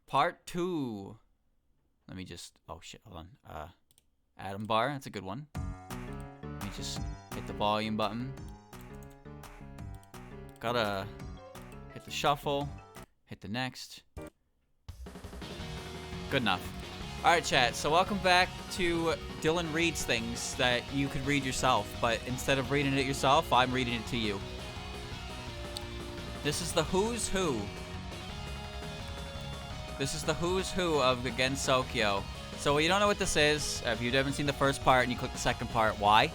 Part 2. Let me just... Oh, shit. Hold on. Atom bar. That's a good one. Let me just hit the volume button. Gotta hit the shuffle. Hit the next. Good enough. Alright, chat. So welcome back to Dylan Reads Things that you could read yourself. But instead of reading it yourself, I'm reading it to you. This is the who's who. This is the who's who of the SCoOW. So you don't know what this is. If you haven't seen the first part and you click the second part, why?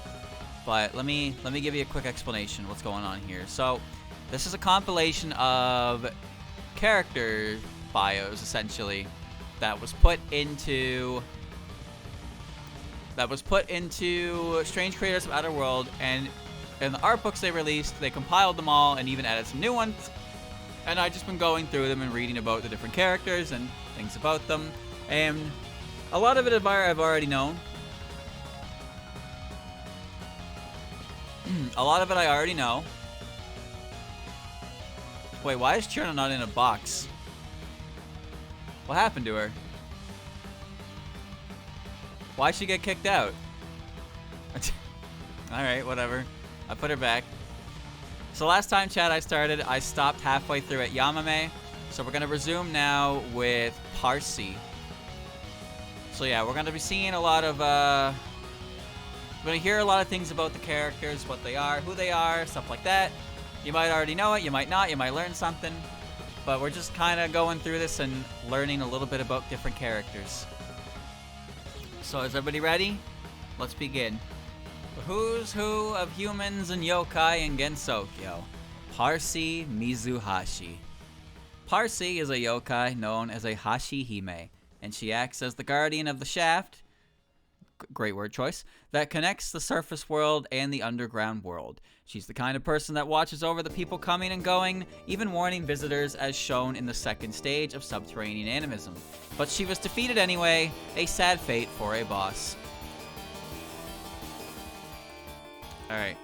But let me give you a quick explanation of what's going on here. So this is a compilation of character bios, essentially, that was put into Strange Creators of Outer World, and in the art books they released, they compiled them all and even added some new ones. And I've just been going through them and reading about the different characters and things about them. And a lot of it I've already known. A lot of it I already know. Wait, why is Cherna not in a box? What happened to her? Why'd she get kicked out? Alright, whatever. I put her back. So last time, chat, I stopped halfway through at Yamame. So we're going to resume now with Parsi. So yeah, we're going to be seeing a lot of, we're going to hear a lot of things about the characters, what they are, who they are, stuff like that. You might already know it, you might not, you might learn something. But we're just kind of going through this and learning a little bit about different characters. So is everybody ready? Let's begin. The who's who of humans and yokai in SCoOW. Parsi Mizuhashi. Parsi is a yokai known as a Hashihime, and she acts as the guardian of the shaft, great word choice, that connects the surface world and the underground world. She's the kind of person that watches over the people coming and going, even warning visitors as shown in the second stage of subterranean animism. But she was defeated anyway, a sad fate for a boss. Alright.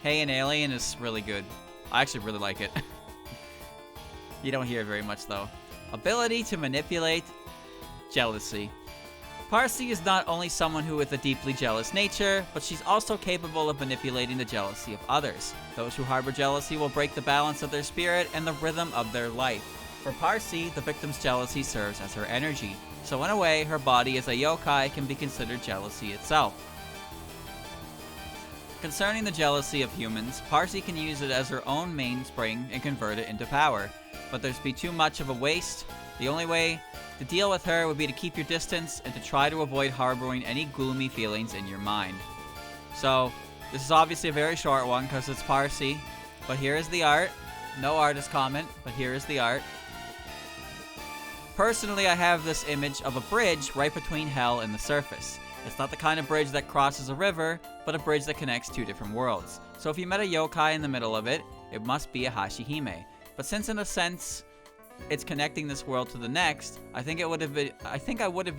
Hey, an Alien is really good. I actually really like it. You don't hear it very much, though. Ability to manipulate jealousy. Parsi is not only someone who with a deeply jealous nature, but she's also capable of manipulating the jealousy of others. Those who harbor jealousy will break the balance of their spirit and the rhythm of their life. For Parsi, the victim's jealousy serves as her energy. So in a way, her body as a yokai can be considered jealousy itself. Concerning the jealousy of humans, Parsi can use it as her own mainspring and convert it into power. But there's be too much of a waste. The only way to deal with her would be to keep your distance and to try to avoid harboring any gloomy feelings in your mind. So, this is obviously a very short one because it's Parsi. But here is the art. No artist comment, but here is the art. Personally, I have this image of a bridge right between hell and the surface. It's not the kind of bridge that crosses a river, but a bridge that connects two different worlds. So if you met a yokai in the middle of it, it must be a Hashihime. But since in a sense, it's connecting this world to the next, I think I would have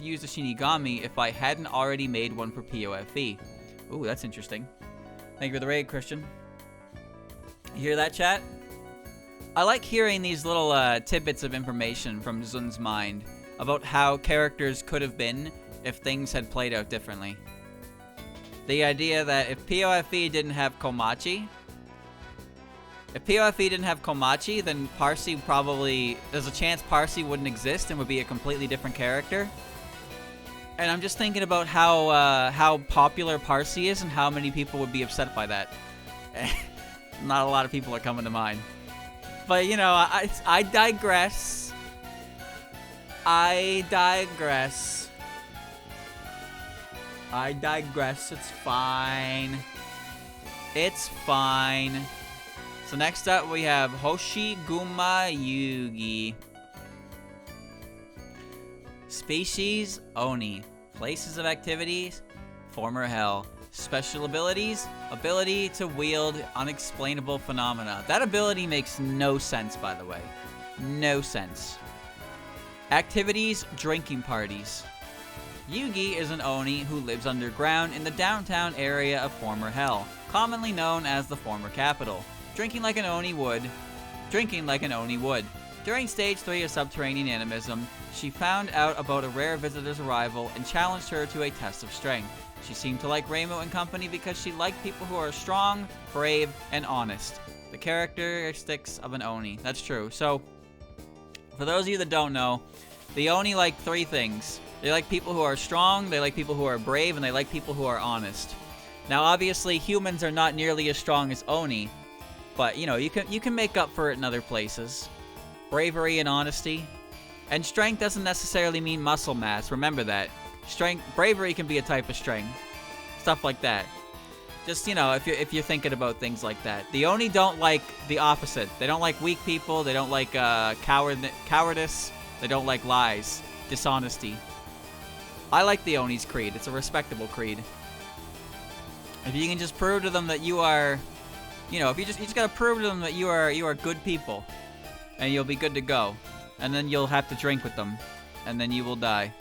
used a Shinigami if I hadn't already made one for POFE. Ooh, that's interesting. Thank you for the raid, Christian. You hear that, chat? I like hearing these little tidbits of information from Zun's mind about how characters could have been if things had played out differently. The idea that if POFE didn't have Komachi, then Parsi probably... There's a chance Parsi wouldn't exist and would be a completely different character. And I'm just thinking about how popular Parsi is and how many people would be upset by that. Not a lot of people are coming to mind. But, you know, I digress. I digress. It's fine. It's fine. So next up we have Hoshiguma Yugi. Species Oni. Places of activities former hell. Special abilities, ability to wield unexplainable phenomena. That ability makes no sense, by the way. No sense. Activities, drinking parties. Yugi is an Oni who lives underground in the downtown area of former hell, commonly known as the former capital. Drinking like an Oni would. During Stage 3 of Subterranean Animism, she found out about a rare visitor's arrival and challenged her to a test of strength. She seemed to like Reimu and company because she liked people who are strong, brave, and honest. The characteristics of an Oni. That's true. So, for those of you that don't know, the Oni like 3 things. They like people who are strong, they like people who are brave, and they like people who are honest. Now, obviously, humans are not nearly as strong as Oni, but, you know, you can make up for it in other places. Bravery and honesty. And strength doesn't necessarily mean muscle mass. Remember that. Bravery can be a type of strength. Stuff like that. Just, you know, if you're thinking about things like that. The Oni don't like the opposite. They don't like weak people. They don't like cowardice. They don't like lies. Dishonesty. I like the Oni's creed. It's a respectable creed. If you can just prove to them that you are, you know, you just gotta prove to them that you are good people. And you'll be good to go. And then you'll have to drink with them. And then you will die.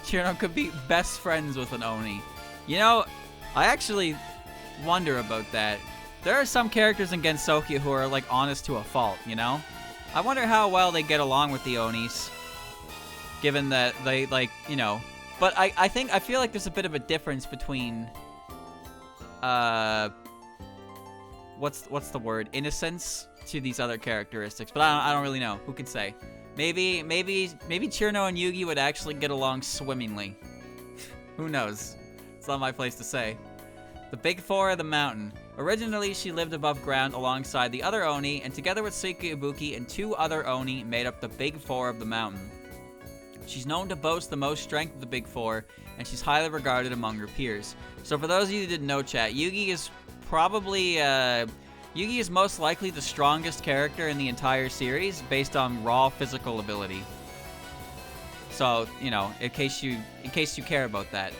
Chirno could be best friends with an Oni. You know, I actually wonder about that. There are some characters in Gensokyo who are, like, honest to a fault, you know? I wonder how well they get along with the Onis. Given that they, like, you know... But I feel like there's a bit of a difference between... What's the word? Innocence to these other characteristics. But I don't really know. Who can say? Maybe Chirno and Yugi would actually get along swimmingly. Who knows? It's not my place to say. The Big Four of the Mountain. Originally, she lived above ground alongside the other Oni, and together with Suika Ibuki and 2 other Oni, made up the Big Four of the Mountain. She's known to boast the most strength of the Big Four, and she's highly regarded among her peers. So for those of you who didn't know, chat, Yugi is probably, Yugi is most likely the strongest character in the entire series, based on raw physical ability. So, you know, in case you care about that.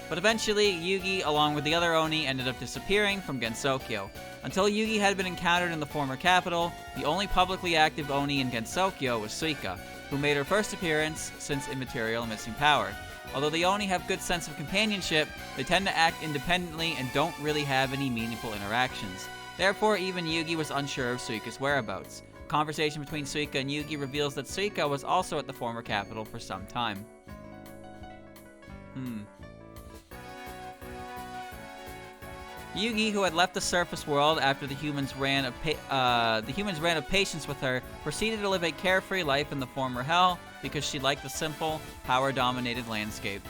But eventually, Yugi, along with the other Oni, ended up disappearing from Gensokyo. Until Yugi had been encountered in the former capital, the only publicly active Oni in Gensokyo was Suika, who made her first appearance since Immaterial Missing Power. Although the Oni have good sense of companionship, they tend to act independently and don't really have any meaningful interactions. Therefore, even Yugi was unsure of Suika's whereabouts. A conversation between Suika and Yugi reveals that Suika was also at the former capital for some time. Yugi, who had left the surface world after the humans ran of patience with her, proceeded to live a carefree life in the former hell because she liked the simple, power-dominated landscape.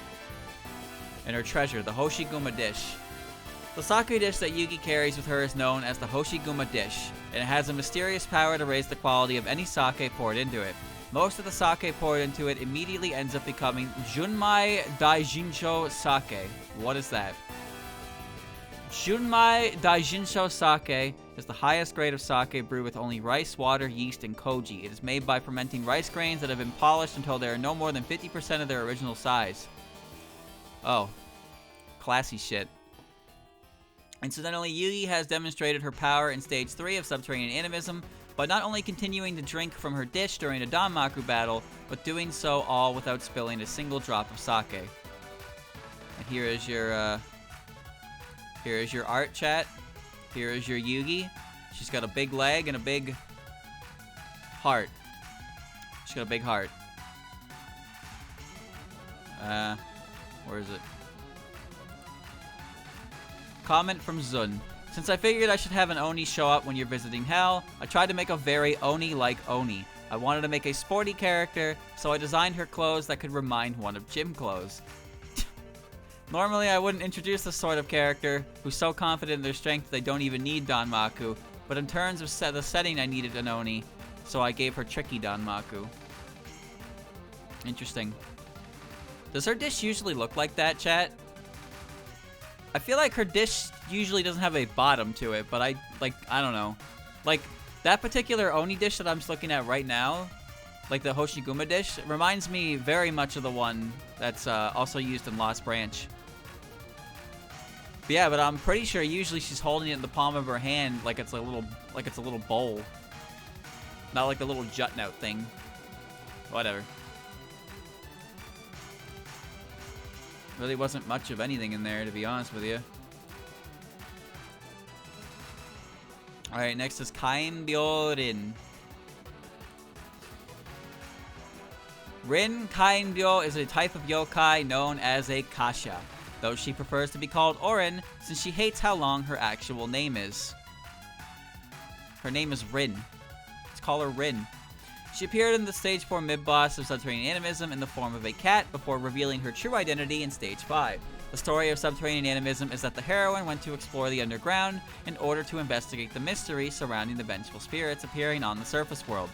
And her treasure, the Hoshiguma dish. The sake dish that Yugi carries with her is known as the Hoshiguma dish, and it has a mysterious power to raise the quality of any sake poured into it. Most of the sake poured into it immediately ends up becoming Junmai Daijincho sake. What is that? Junmai Daijincho sake is the highest grade of sake brewed with only rice, water, yeast, and koji. It is made by fermenting rice grains that have been polished until they are no more than 50% of their original size. Oh. Classy shit. Incidentally, Yugi has demonstrated her power in Stage 3 of Subterranean Animism by not only continuing to drink from her dish during a Danmaku battle, but doing so all without spilling a single drop of sake. And here is your art, chat. Here is your Yugi. She's got a big leg and a big heart. She's got a big heart. Where is it? Comment from Zun. Since I figured I should have an Oni show up when you're visiting Hell, I tried to make a very Oni-like Oni. I wanted to make a sporty character, so I designed her clothes that could remind one of gym clothes. Normally, I wouldn't introduce this sort of character, who's so confident in their strength they don't even need Danmaku, but in terms of the setting I needed an Oni, so I gave her tricky Danmaku. Interesting. Does her dish usually look like that, chat? I feel like her dish usually doesn't have a bottom to it, but I don't know. Like, that particular Oni dish that I'm just looking at right now, like the Hoshiguma dish, it reminds me very much of the one that's also used in Lost Branch. But yeah, but I'm pretty sure usually she's holding it in the palm of her hand like it's a little bowl. Not like a little jutting out thing. Whatever. Really wasn't much of anything in there, to be honest with you. Alright, next is Kainbyorin. Rin Kainryo is a type of yokai known as a kasha, though she prefers to be called Orin since she hates how long her actual name is. Her name is Rin. Let's call her Rin. She appeared in the Stage 4 mid-boss of Subterranean Animism in the form of a cat before revealing her true identity in Stage 5. The story of Subterranean Animism is that the heroine went to explore the underground in order to investigate the mystery surrounding the vengeful spirits appearing on the surface world.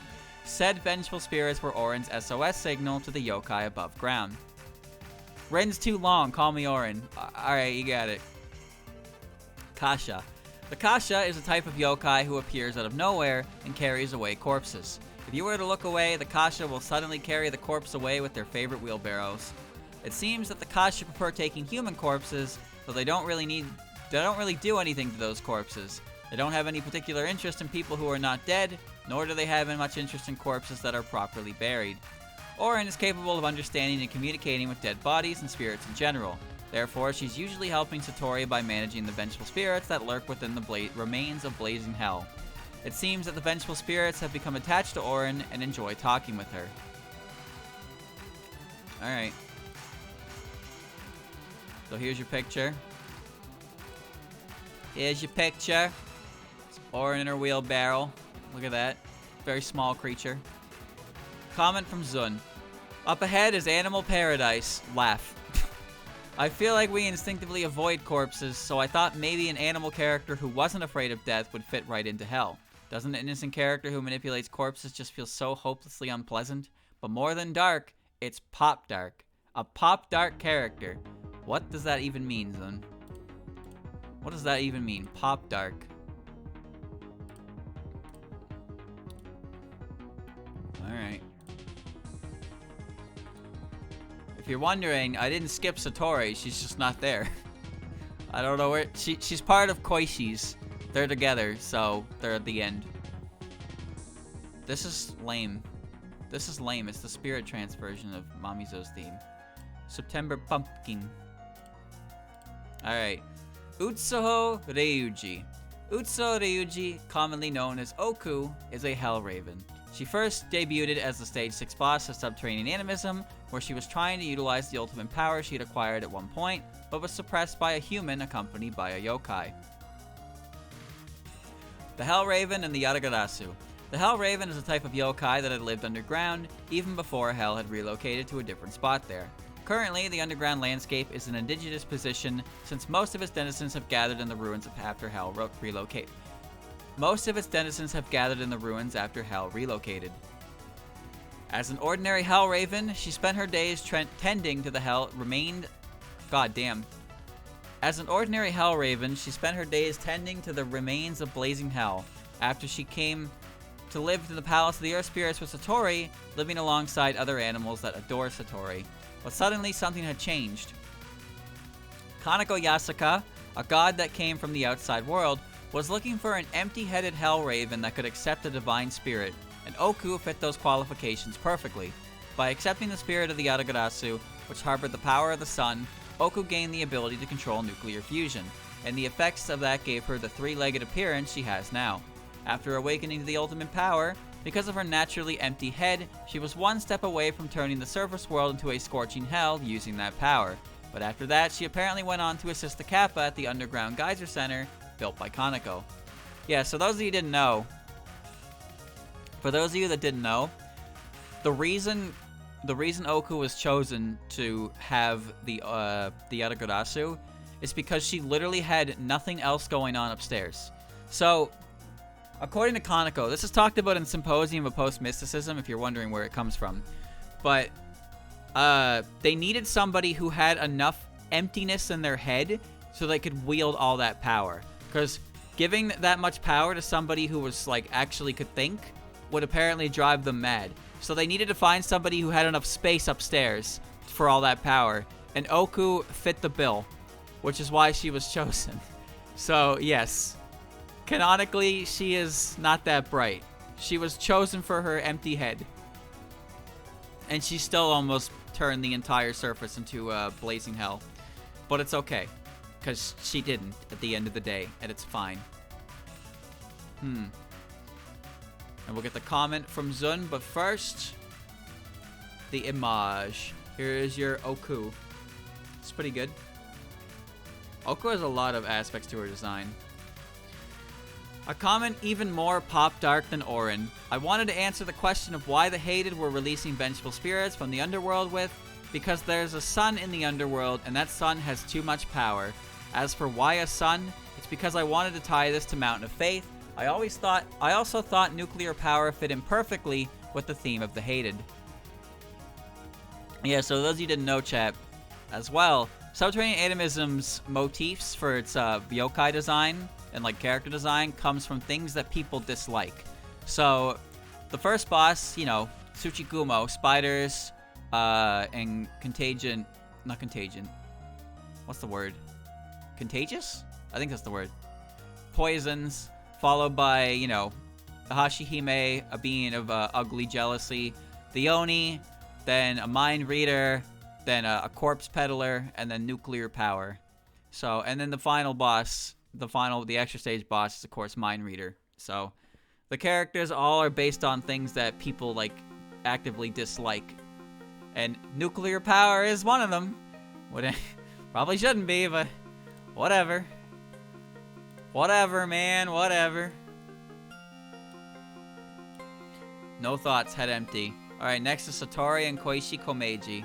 Said vengeful spirits were Orin's SOS signal to the yokai above ground. Rin's too long, call me Orin. Alright, you got it. Kasha. The Kasha is a type of yokai who appears out of nowhere and carries away corpses. If you were to look away, the Kasha will suddenly carry the corpse away with their favorite wheelbarrows. It seems that the Kasha prefer taking human corpses, though they don't really do anything to those corpses. They don't have any particular interest in people who are not dead, nor do they have much interest in corpses that are properly buried. Orin is capable of understanding and communicating with dead bodies and spirits in general. Therefore, she's usually helping Satori by managing the vengeful spirits that lurk within the remains of blazing hell. It seems that the vengeful spirits have become attached to Orin and enjoy talking with her. Alright. So here's your picture. Here's your picture. It's Orin in her wheelbarrow. Look at that. Very small creature. Comment from Zun. Up ahead is Animal Paradise. Laugh. I feel like we instinctively avoid corpses, so I thought maybe an animal character who wasn't afraid of death would fit right into hell. Doesn't an innocent character who manipulates corpses just feel so hopelessly unpleasant? But more than dark, it's pop dark. A pop dark character. What does that even mean, Zun? What does that even mean? Pop dark. Alright. If you're wondering, I didn't skip Satori, she's just not there. I don't know where she's part of Koishi's. They're together, so they're at the end. This is lame. This is lame. It's the Spirit Trance version of Mamizo's theme. September Pumpkin. Alright. Utsuho Ryuji. Utsuho Ryuji, commonly known as Oku, is a Hell Raven. She first debuted as the Stage 6 boss of Subterranean Animism, where she was trying to utilize the ultimate power she had acquired at one point, but was suppressed by a human accompanied by a yokai. The Hell Raven and the Yatagarasu. The Hell Raven is a type of yokai that had lived underground, even before Hell had relocated to a different spot there. Currently, the underground landscape is an indigenous position, since most of its denizens have gathered in the ruins after Hell relocated. As an ordinary Hell Raven, she spent her days tending to the Hell remained. As an ordinary Hell Raven, she spent her days tending to the remains of blazing hell. After she came to live in the Palace of the Earth Spirits with Satori, living alongside other animals that adore Satori. But suddenly, something had changed. Kaneko Yasuka, a god that came from the outside world, was looking for an empty-headed Hell Raven that could accept a divine spirit, and Oku fit those qualifications perfectly. By accepting the spirit of the Yatagarasu, which harbored the power of the sun, Oku gained the ability to control nuclear fusion, and the effects of that gave her the three-legged appearance she has now. After awakening to the ultimate power, because of her naturally empty head, she was one step away from turning the surface world into a scorching hell using that power. But after that, she apparently went on to assist the Kappa at the underground geyser center built by Kaneko. Yeah, so those of you who didn't know, for those of you that didn't know, the reason Oku was chosen to have the Yatagarasu is because she literally had nothing else going on upstairs. So, according to Kaneko, this is talked about in Symposium of Post-Mysticism, if you're wondering where it comes from. But they needed somebody who had enough emptiness in their head so they could wield all that power. Because giving that much power to somebody who was, like, actually could think would apparently drive them mad. So they needed to find somebody who had enough space upstairs for all that power. And Oku fit the bill, which is why she was chosen. So, yes. Canonically, she is not that bright. She was chosen for her empty head. And she still almost turned the entire surface into blazing hell. But it's okay. Because she didn't at the end of the day. And it's fine. And we'll get the comment from Zun. But first, the image. Here is your Oku. It's pretty good. Oku has a lot of aspects to her design. A comment even more pop dark than Orin. I wanted to answer the question of why the Hated were releasing vengeful spirits from the underworld with, because there's a sun in the underworld and that sun has too much power. As for why a sun, it's because I wanted to tie this to Mountain of Faith. I also thought nuclear power fit in perfectly with the theme of the Hated. Yeah, so those of you didn't know, chat, as well, Subterranean Animism's motifs for its yokai design and like character design comes from things that people dislike. So the first boss, you know, Tsuchigumo, spiders, and not contagion. What's the word? Contagious? I think that's the word. Poisons, followed by, you know, the Hashihime, a being of ugly jealousy, the Oni, then a mind reader, then a corpse peddler, and then nuclear power. So, and then the final boss, the extra stage boss is, of course, mind reader. So, the characters all are based on things that people, like, actively dislike. And nuclear power is one of them. Probably shouldn't be, but whatever. Whatever, man, whatever. No thoughts, head empty. Alright, next is Satori and Koichi Komeiji.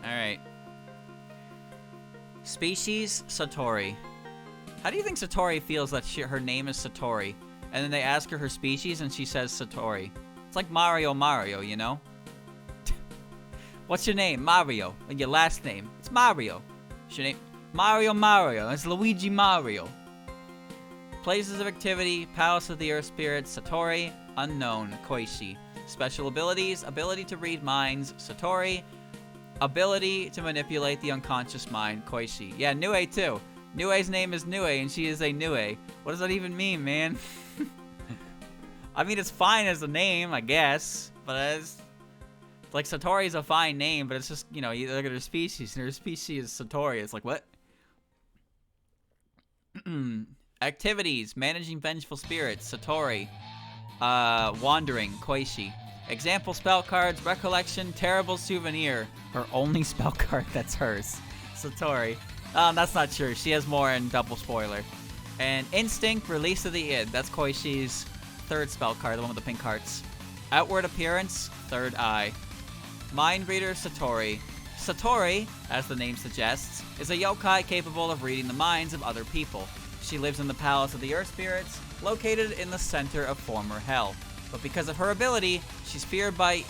Alright. Species, Satori. How do you think Satori feels that her name is Satori? And then they ask her species and she says Satori. It's like Mario, you know? What's your name? Mario. And your last name? It's Mario. What's your name? Mario. It's Luigi Mario. Places of activity, Palace of the Earth Spirits, Satori, unknown, Koichi. Special abilities, ability to read minds, Satori. Ability to manipulate the unconscious mind, Koichi. Yeah, Nue too. Nue's name is Nue and she is a Nue. What does that even mean, man? I mean, it's fine as a name, I guess. But it's like Satori's a fine name, but it's just, you know, you look at her species and her species is Satori. It's like, what? Activities, managing vengeful spirits, Satori. Wandering, Koichi. Example spell cards, recollection, terrible souvenir. Her only spell card that's hers, Satori. That's not true. She has more in double spoiler. And instinct, release of the id. That's Koichi's third spell card, the one with the pink hearts. Outward appearance, third eye. Mind reader, Satori. Satori, as the name suggests, is a yokai capable of reading the minds of other people. She lives in the Palace of the Earth Spirits, located in the center of former hell. But because of her ability, she's feared by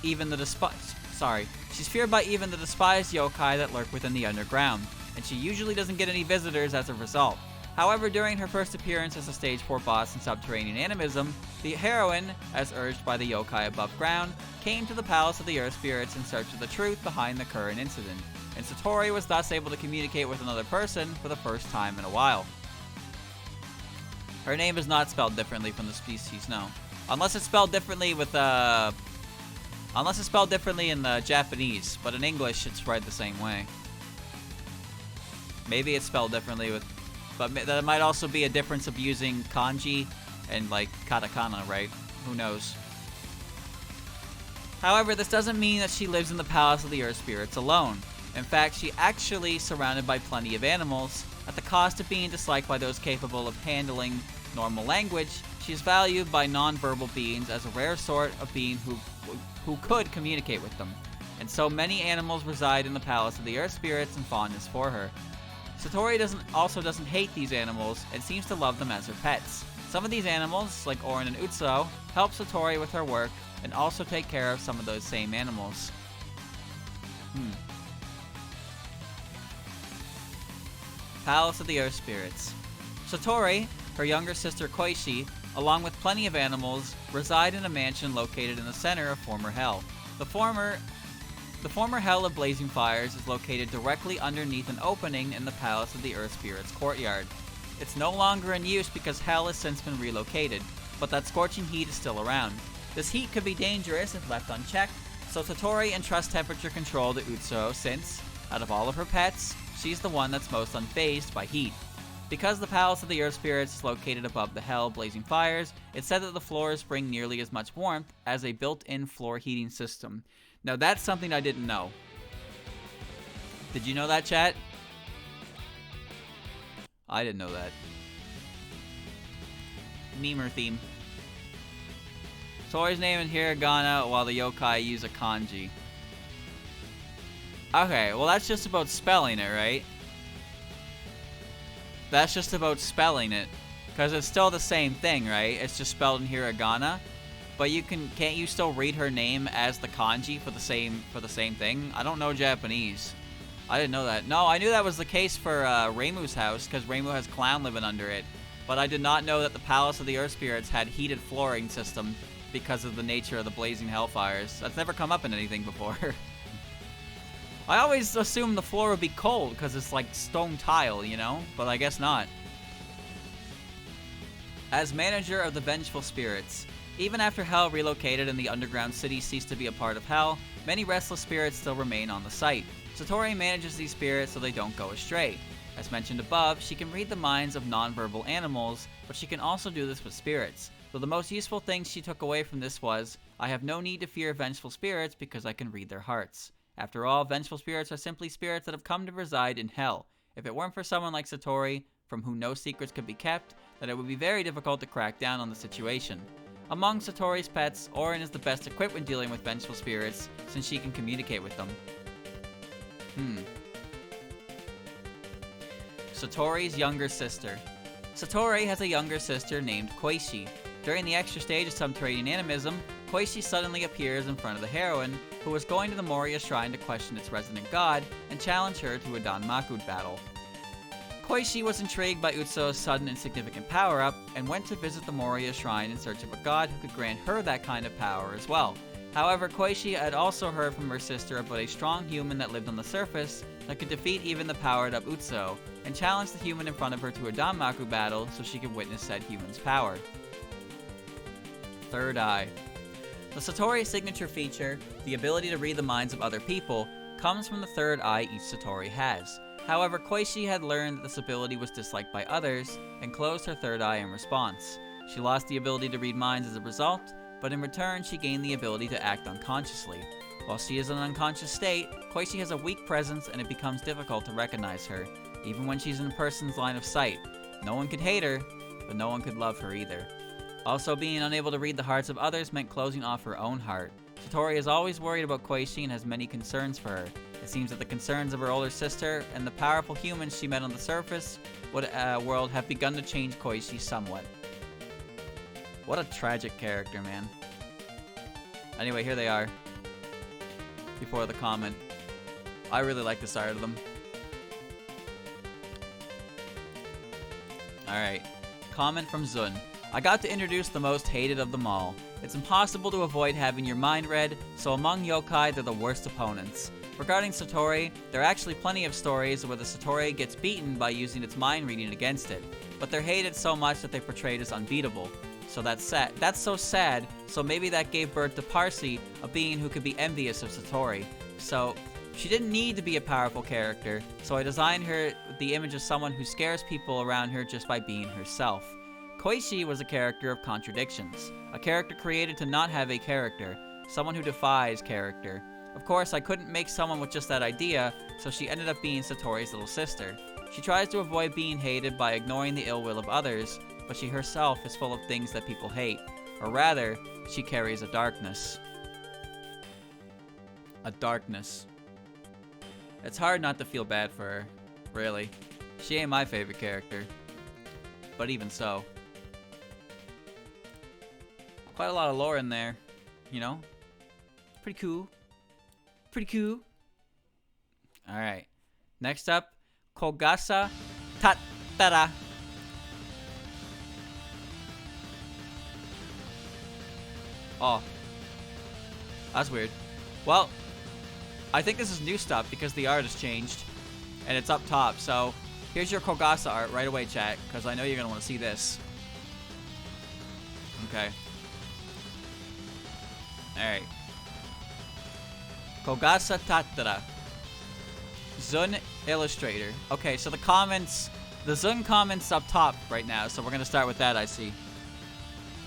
even the despised yokai that lurk within the underground, and she usually doesn't get any visitors as a result. However, during her first appearance as a Stage 4 boss in Subterranean Animism, the heroine, as urged by the yokai above ground, came to the Palace of the Earth Spirits in search of the truth behind the current incident, and Satori was thus able to communicate with another person for the first time in a while. Her name is not spelled differently from the species, no. Unless it's spelled differently with, unless it's spelled differently in the Japanese, but in English it's read the same way. Maybe it's spelled differently with, but that might also be a difference of using kanji and, like, katakana, right? Who knows? However, this doesn't mean that she lives in the Palace of the Earth Spirits alone. In fact, she actually surrounded by plenty of animals. At the cost of being disliked by those capable of handling normal language, she is valued by non-verbal beings as a rare sort of being who could communicate with them. And so many animals reside in the Palace of the Earth Spirits and fondness for her. Satori doesn't hate these animals and seems to love them as her pets. Some of these animals, like Orin and Utsuo, help Satori with her work and also take care of some of those same animals. Palace of the Earth Spirits. Satori, her younger sister Koichi, along with plenty of animals, reside in a mansion located in the center of former hell. The former Hell of Blazing Fires is located directly underneath an opening in the Palace of the Earth Spirits courtyard. It's no longer in use because Hell has since been relocated, but that scorching heat is still around. This heat could be dangerous if left unchecked, so Satori entrusts temperature control to Utsuo since, out of all of her pets, she's the one that's most unfazed by heat. Because the Palace of the Earth Spirits is located above the hell blazing fires, it's said that the floors bring nearly as much warmth as a built-in floor heating system. Now that's something I didn't know. Did you know that, chat? I didn't know that. Memer theme. Tori's name in hiragana while the yokai use a kanji. Okay, well that's just about spelling it, right? That's just about spelling it. Because it's still the same thing, right? It's just spelled in hiragana. But you can't you still read her name as the kanji for the same thing? I don't know Japanese. I didn't know that. No, I knew that was the case for Reimu's house, because Reimu has Clown living under it. But I did not know that the Palace of the Earth Spirits had heated flooring system because of the nature of the blazing hellfires. That's never come up in anything before. I always assumed the floor would be cold because it's like stone tile, you know? But I guess not. As manager of the Vengeful Spirits, even after Hell relocated and the underground city ceased to be a part of Hell, many restless spirits still remain on the site. Satori manages these spirits so they don't go astray. As mentioned above, she can read the minds of non-verbal animals, but she can also do this with spirits. Though the most useful thing she took away from this was, I have no need to fear vengeful spirits because I can read their hearts. After all, vengeful spirits are simply spirits that have come to reside in Hell. If it weren't for someone like Satori, from whom no secrets could be kept, then it would be very difficult to crack down on the situation. Among Satori's pets, Orin is the best equipped when dealing with vengeful spirits, since she can communicate with them. Satori's younger sister. Satori has a younger sister named Koishi. During the extra stage of subterranean animism, Koishi suddenly appears in front of the heroine, who was going to the Moria Shrine to question its resident god and challenge her to a Danmaku battle. Koishi was intrigued by Utsu's sudden and significant power-up, and went to visit the Moria Shrine in search of a god who could grant her that kind of power as well. However, Koishi had also heard from her sister about a strong human that lived on the surface that could defeat even the powered-up Utsu, and challenged the human in front of her to a Danmaku battle so she could witness said human's power. Third Eye. The Satori signature feature, the ability to read the minds of other people, comes from the third eye each Satori has. However, Koishi had learned that this ability was disliked by others, and closed her third eye in response. She lost the ability to read minds as a result, but in return she gained the ability to act unconsciously. While she is in an unconscious state, Koishi has a weak presence and it becomes difficult to recognize her, even when she's in a person's line of sight. No one could hate her, but no one could love her either. Also, being unable to read the hearts of others meant closing off her own heart. Satori is always worried about Koishi and has many concerns for her. It seems that the concerns of her older sister and the powerful humans she met on the surface world have begun to change Koishi somewhat. What a tragic character, man. Anyway, here they are. Before the comment. I really like this art of them. Alright. Comment from Zun. I got to introduce the most hated of them all. It's impossible to avoid having your mind read, so among yokai they're the worst opponents. Regarding Satori, there are actually plenty of stories where the Satori gets beaten by using its mind reading against it, but they're hated so much that they're portrayed as unbeatable. So that's sad. That's so sad, so maybe that gave birth to Parsi, a being who could be envious of Satori. So, she didn't need to be a powerful character, so I designed her with the image of someone who scares people around her just by being herself. Koishi was a character of contradictions, a character created to not have a character, someone who defies character. Of course, I couldn't make someone with just that idea, so she ended up being Satori's little sister. She tries to avoid being hated by ignoring the ill will of others, but she herself is full of things that people hate. Or rather, she carries a darkness. A darkness. It's hard not to feel bad for her, really. She ain't my favorite character. But even so. Quite a lot of lore in there, you know? Pretty cool. Pretty cool. Alright. Next up, Kogasa Tattara. Oh. That's weird. Well, I think this is new stuff because the art has changed. And it's up top, so here's your Kogasa art right away, chat, because I know you're going to want to see this. Okay. Alright. Kogasa Tattara. Zun Illustrator. Okay, so the comments The Zun comments up top right now, so we're going to start with that, I see.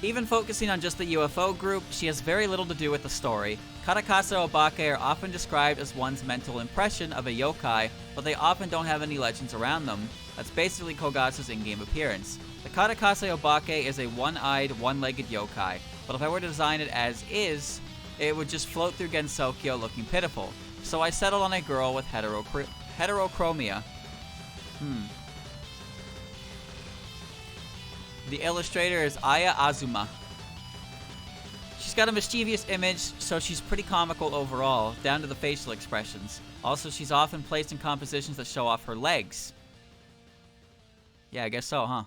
Even focusing on just the UFO group, she has very little to do with the story. Katakasa Obake are often described as one's mental impression of a yokai, but they often don't have any legends around them. That's basically Kogasa's in-game appearance. The Katakasa Obake is a one-eyed, one-legged yokai, but if I were to design it as is, it would just float through Gensokyo looking pitiful. So I settled on a girl with heterochromia. The illustrator is Aya Azuma. She's got a mischievous image, so she's pretty comical overall, down to the facial expressions. Also, she's often placed in compositions that show off her legs. Yeah, I guess so, huh?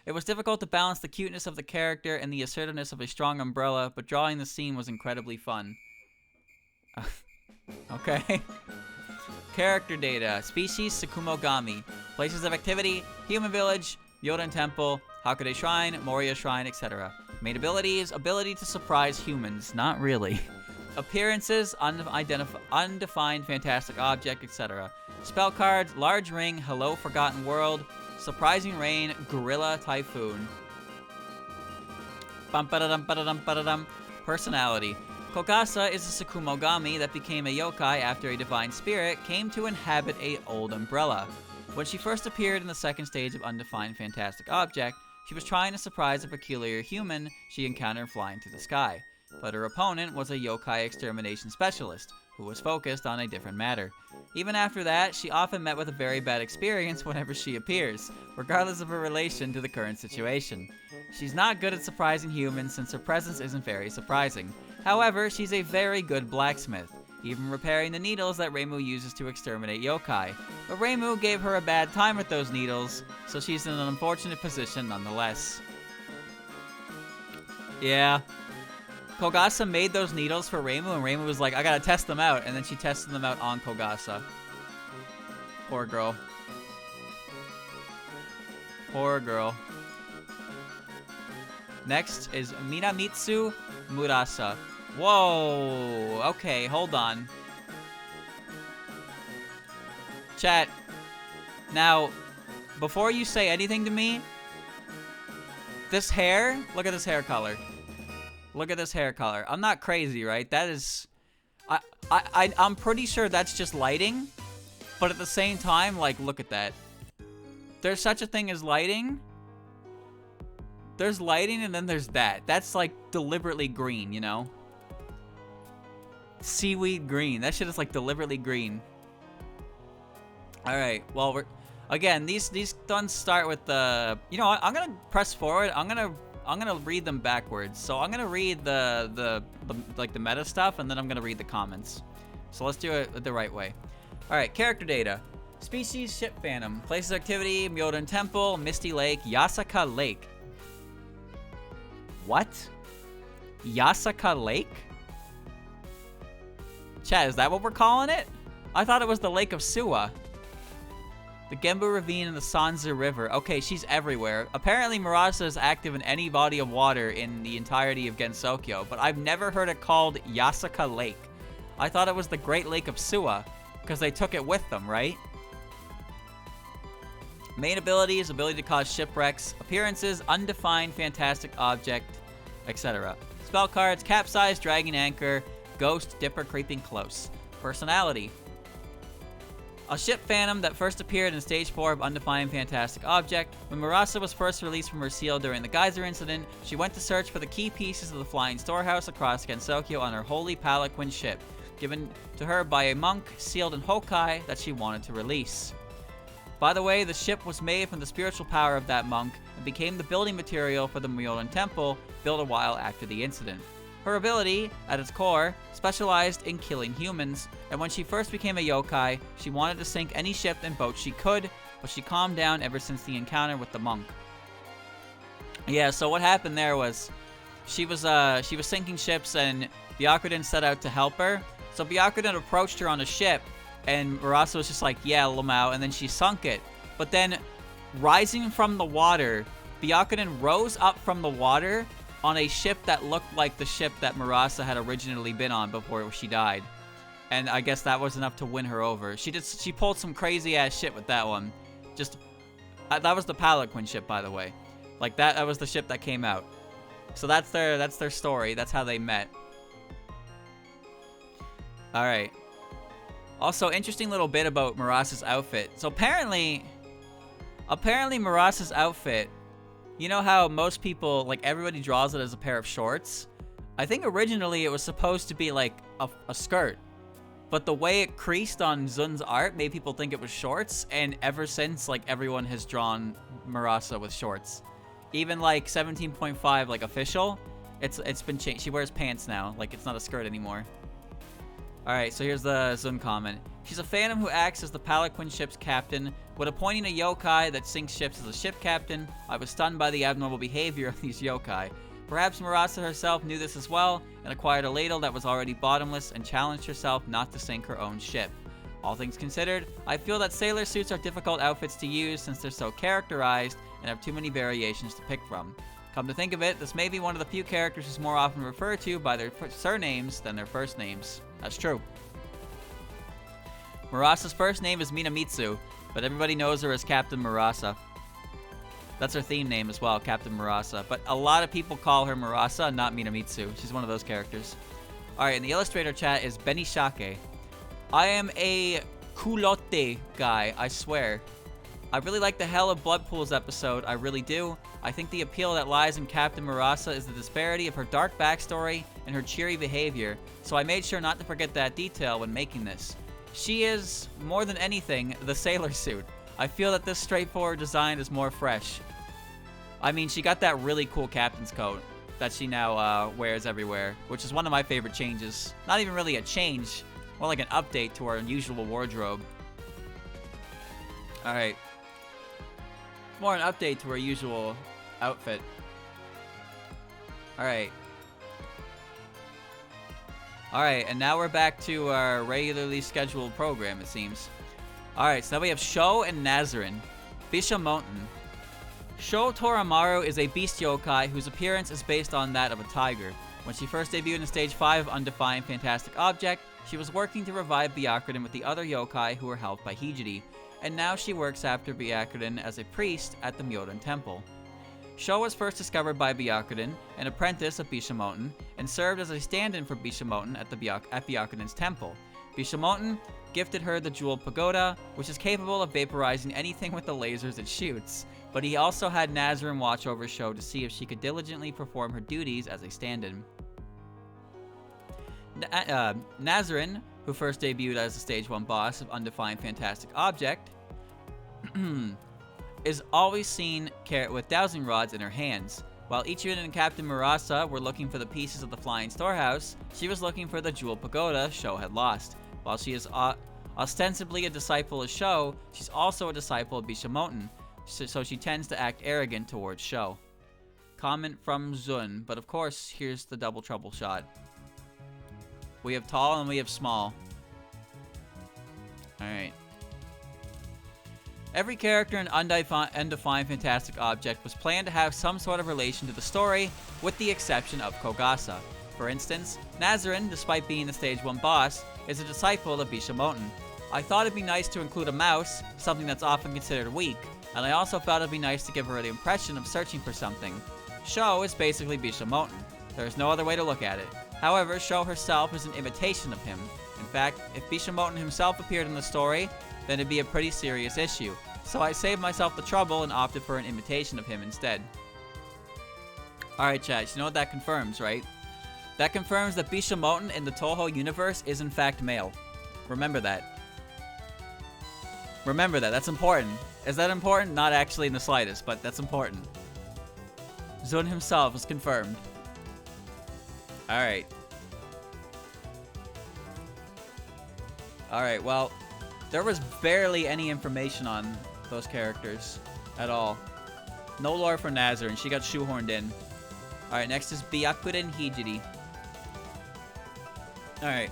It was difficult to balance the cuteness of the character and the assertiveness of a strong umbrella, but drawing the scene was incredibly fun. Okay. Character data. Species, Sakumogami. Places of activity, Human Village, Yoden Temple, Hakude Shrine, Moria Shrine, etc. Main abilities, ability to surprise humans. Not really. Appearances, undefined fantastic object, etc. Spell cards, Large Ring, Hello Forgotten World, Surprising Rain, Gorilla Typhoon. Personality. Kogasa is a Sakumogami that became a yokai after a divine spirit came to inhabit a old umbrella. When she first appeared in the second stage of Undefined Fantastic Object, she was trying to surprise a peculiar human she encountered flying through the sky. But her opponent was a yokai extermination specialist, who was focused on a different matter. Even after that, she often met with a very bad experience whenever she appears, regardless of her relation to the current situation. She's not good at surprising humans since her presence isn't very surprising. However, she's a very good blacksmith, even repairing the needles that Reimu uses to exterminate yokai. But Reimu gave her a bad time with those needles, so she's in an unfortunate position nonetheless. Yeah. Kogasa made those needles for Reimu, and Reimu was like, I gotta test them out, and then she tested them out on Kogasa. Poor girl. Poor girl. Next is Minamitsu Murasa. Whoa, okay, hold on. Chat, now, before you say anything to me, this hair, look at this hair color. Look at this hair color. I'm not crazy, right? That is, I'm pretty sure that's just lighting, but at the same time, like, look at that. There's such a thing as lighting. There's lighting and then there's that. That's like deliberately green, you know? Seaweed green. That shit is like deliberately green. Alright, well, we're... Again, these don't start with the... You know what? I'm gonna press forward. I'm gonna read them backwards. So I'm gonna read the meta stuff, and then I'm gonna read the comments. So let's do it the right way. Alright, character data. Species, Ship Phantom. Places of activity, Myoden Temple, Misty Lake, Yasaka Lake. What? Yasaka Lake? Chat, is that what we're calling it? I thought it was the Lake of Suwa. The Gembu Ravine and the Sanzu River. Okay, she's everywhere. Apparently, Murasa is active in any body of water in the entirety of Gensokyo, but I've never heard it called Yasaka Lake. I thought it was the Great Lake of Suwa, because they took it with them, right? Main abilities, ability to cause shipwrecks, appearances, undefined fantastic object, etc. Spell cards, capsize, dragging anchor, ghost, dipper, creeping close. Personality. A ship phantom that first appeared in Stage 4 of Undefined Fantastic Object. When Murasa was first released from her seal during the geyser incident, she went to search for the key pieces of the flying storehouse across Gensokyo on her holy palanquin ship, given to her by a monk sealed in Hokai that she wanted to release. By the way, the ship was made from the spiritual power of that monk and became the building material for the Myoden Temple, built a while after the incident. Her ability, at its core, specialized in killing humans, and when she first became a yokai, she wanted to sink any ship and boat she could, but she calmed down ever since the encounter with the monk. Yeah, so what happened there was, she was sinking ships, and Byakuren set out to help her. So Byakuren approached her on a ship, and Murasa was just like, yeah, Lamau, and then she sunk it. But then, rising from the water, Byakuren rose up from the water on a ship that looked like the ship that Murasa had originally been on before she died. And I guess that was enough to win her over. She pulled some crazy ass shit with that one. Just That was the Palanquin ship, by the way. Like, that was the ship that came out. So that's their story. That's how they met. Alright. Also, interesting little bit about Murasa's outfit. So apparently Murasa's outfit, you know how most people, like, everybody draws it as a pair of shorts? I think originally it was supposed to be like a skirt. But the way it creased on Zun's art made people think it was shorts, and ever since, like, everyone has drawn Murasa with shorts. Even, like, 17.5, like, official, it's been changed. She wears pants now. Like, it's not a skirt anymore. Alright, so here's the Zun comment. She's a phantom who acts as the Palanquin ship's captain. When appointing a yokai that sinks ships as a ship captain, I was stunned by the abnormal behavior of these yokai. Perhaps Murasa herself knew this as well, and acquired a ladle that was already bottomless and challenged herself not to sink her own ship. All things considered, I feel that sailor suits are difficult outfits to use since they're so characterized and have too many variations to pick from. Come to think of it, this may be one of the few characters who's more often referred to by their surnames than their first names. That's true. Murasa's first name is Minamitsu, but everybody knows her as Captain Murasa. That's her theme name as well, Captain Murasa. But a lot of people call her Murasa, not Minamitsu. She's one of those characters. Alright, and the illustrator chat is Benny Shake. I am a culotte guy, I swear. I really like the Hell of Blood Pools episode, I really do. I think the appeal that lies in Captain Murasa is the disparity of her dark backstory and her cheery behavior, so I made sure not to forget that detail when making this. She is, more than anything, the sailor suit. I feel that this straightforward design is more fresh. I mean, she got that really cool captain's coat that she now wears everywhere, which is one of my favorite changes. Not even really a change, more like an update to our usual wardrobe. Alright. More an update to our usual outfit. Alright. Alright, and now we're back to our regularly scheduled program, it seems. Alright, so now we have SCoOW and Nazarin. Bishamoten. SCoOW Toramaru is a beast yokai whose appearance is based on that of a tiger. When she first debuted in Stage 5 of Undefined Fantastic Object, she was working to revive Byakuren with the other yokai who were helped by Hijiri, and now she works after Byakuren as a priest at the Myoden Temple. SCoOW was first discovered by Byakuren, an apprentice of Bishamoten, and served as a stand-in for Bishamoten at Byakuren's temple. Bishamoten gifted her the Jewel Pagoda, which is capable of vaporizing anything with the lasers it shoots, but he also had Nazarin watch over SCoOW to see if she could diligently perform her duties as a stand-in. Nazarin, who first debuted as the Stage 1 boss of Undefined Fantastic Object, is always seen with dowsing rods in her hands. While Ichirin and Captain Murasa were looking for the pieces of the Flying Storehouse, she was looking for the Jewel Pagoda SCoOW had lost. While she is ostensibly a disciple of SCoOW, she's also a disciple of Bishamoten, so she tends to act arrogant towards SCoOW. Comment from Zun, but of course, here's the double trouble shot. We have tall and we have small. Alright. Every character in Undefined Fantastic Object was planned to have some sort of relation to the story, with the exception of Kogasa. For instance, Nazarin, despite being the Stage 1 boss, is a disciple of Bishamoten. I thought it'd be nice to include a mouse, something that's often considered weak, and I also felt it'd be nice to give her the impression of searching for something. SCoOW is basically Bishamoten. There is no other way to look at it. However, SCoOW herself is an imitation of him. In fact, if Bishamoten himself appeared in the story, then it'd be a pretty serious issue. So I saved myself the trouble and opted for an imitation of him instead. Alright chat, you know what that confirms, right? That confirms that Bishamoten in the Touhou universe is in fact male. Remember that. Remember that, that's important. Is that important? Not actually in the slightest, but that's important. Zun himself is confirmed. Alright. Alright, well, there was barely any information on those characters at all. No lore for Nazarin, she got shoehorned in. Alright, next is Byakuren Hijiri. Alright.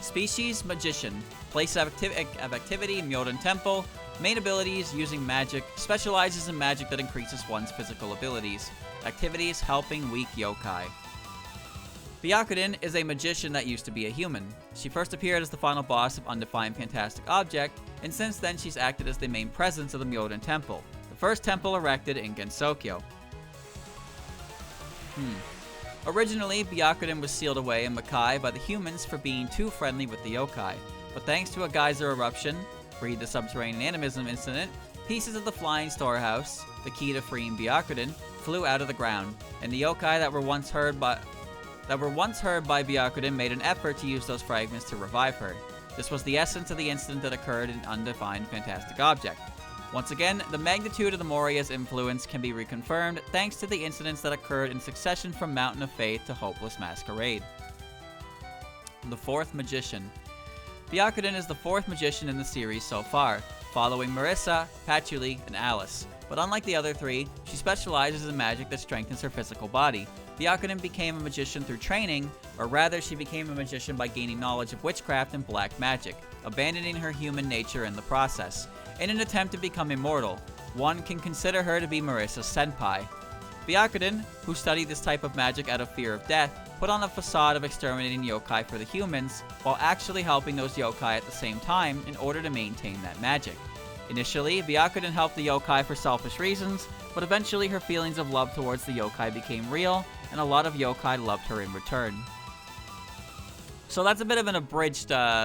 Species, Magician. Place of activity, Myoden Temple. Main abilities, using magic. Specializes in magic that increases one's physical abilities. Activities, helping weak yokai. Byakuren is a magician that used to be a human. She first appeared as the final boss of Undefined Fantastic Object, and since then she's acted as the main presence of the Myoden Temple, the first temple erected in Gensokyo. Originally, Byakuren was sealed away in Makai by the humans for being too friendly with the yokai, but thanks to a geyser eruption, read the subterranean animism incident, pieces of the flying storehouse, the key to freeing Byakuren, flew out of the ground, and the yokai that were once heard by Byakuren made an effort to use those fragments to revive her. This was the essence of the incident that occurred in Undefined Fantastic Object. Once again, the magnitude of the Moria's influence can be reconfirmed thanks to the incidents that occurred in succession from Mountain of Faith to Hopeless Masquerade. The Fourth Magician. Byakuren is the fourth magician in the series so far, following Marissa, Patchouli, and Alice. But unlike the other three, she specializes in magic that strengthens her physical body. Byakuren became a magician through training, or rather she became a magician by gaining knowledge of witchcraft and black magic, abandoning her human nature in the process. In an attempt to become immortal, one can consider her to be Marissa's senpai. Byakuren, who studied this type of magic out of fear of death, put on a facade of exterminating yokai for the humans, while actually helping those yokai at the same time in order to maintain that magic. Initially, Byakuren helped the yokai for selfish reasons, but eventually her feelings of love towards the yokai became real, and a lot of yokai loved her in return. So that's a bit of an abridged telling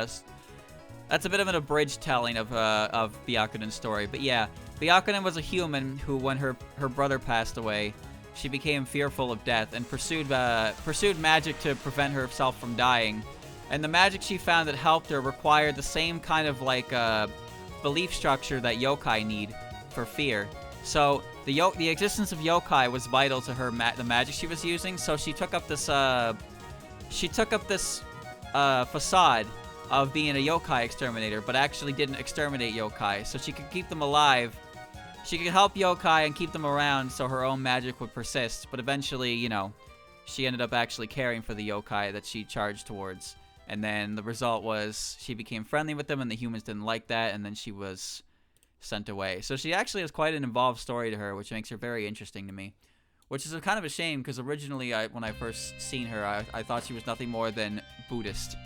of Byakuren's story. But yeah, Byakuren was a human who, when her brother passed away, she became fearful of death and pursued magic to prevent herself from dying. And the magic she found that helped her required the same kind of belief structure that yokai need for fear. So the existence of yokai was vital to her the magic she was using. So she took up this facade of being a yokai exterminator, but actually didn't exterminate yokai, so she could keep them alive. She could help yokai and keep them around so her own magic would persist, but eventually, she ended up actually caring for the yokai that she charged towards. And then the result was she became friendly with them, and the humans didn't like that, and then she was sent away. So she actually has quite an involved story to her, which makes her very interesting to me. Which is a kind of a shame, because originally, when I first seen her, I thought she was nothing more than Buddhist.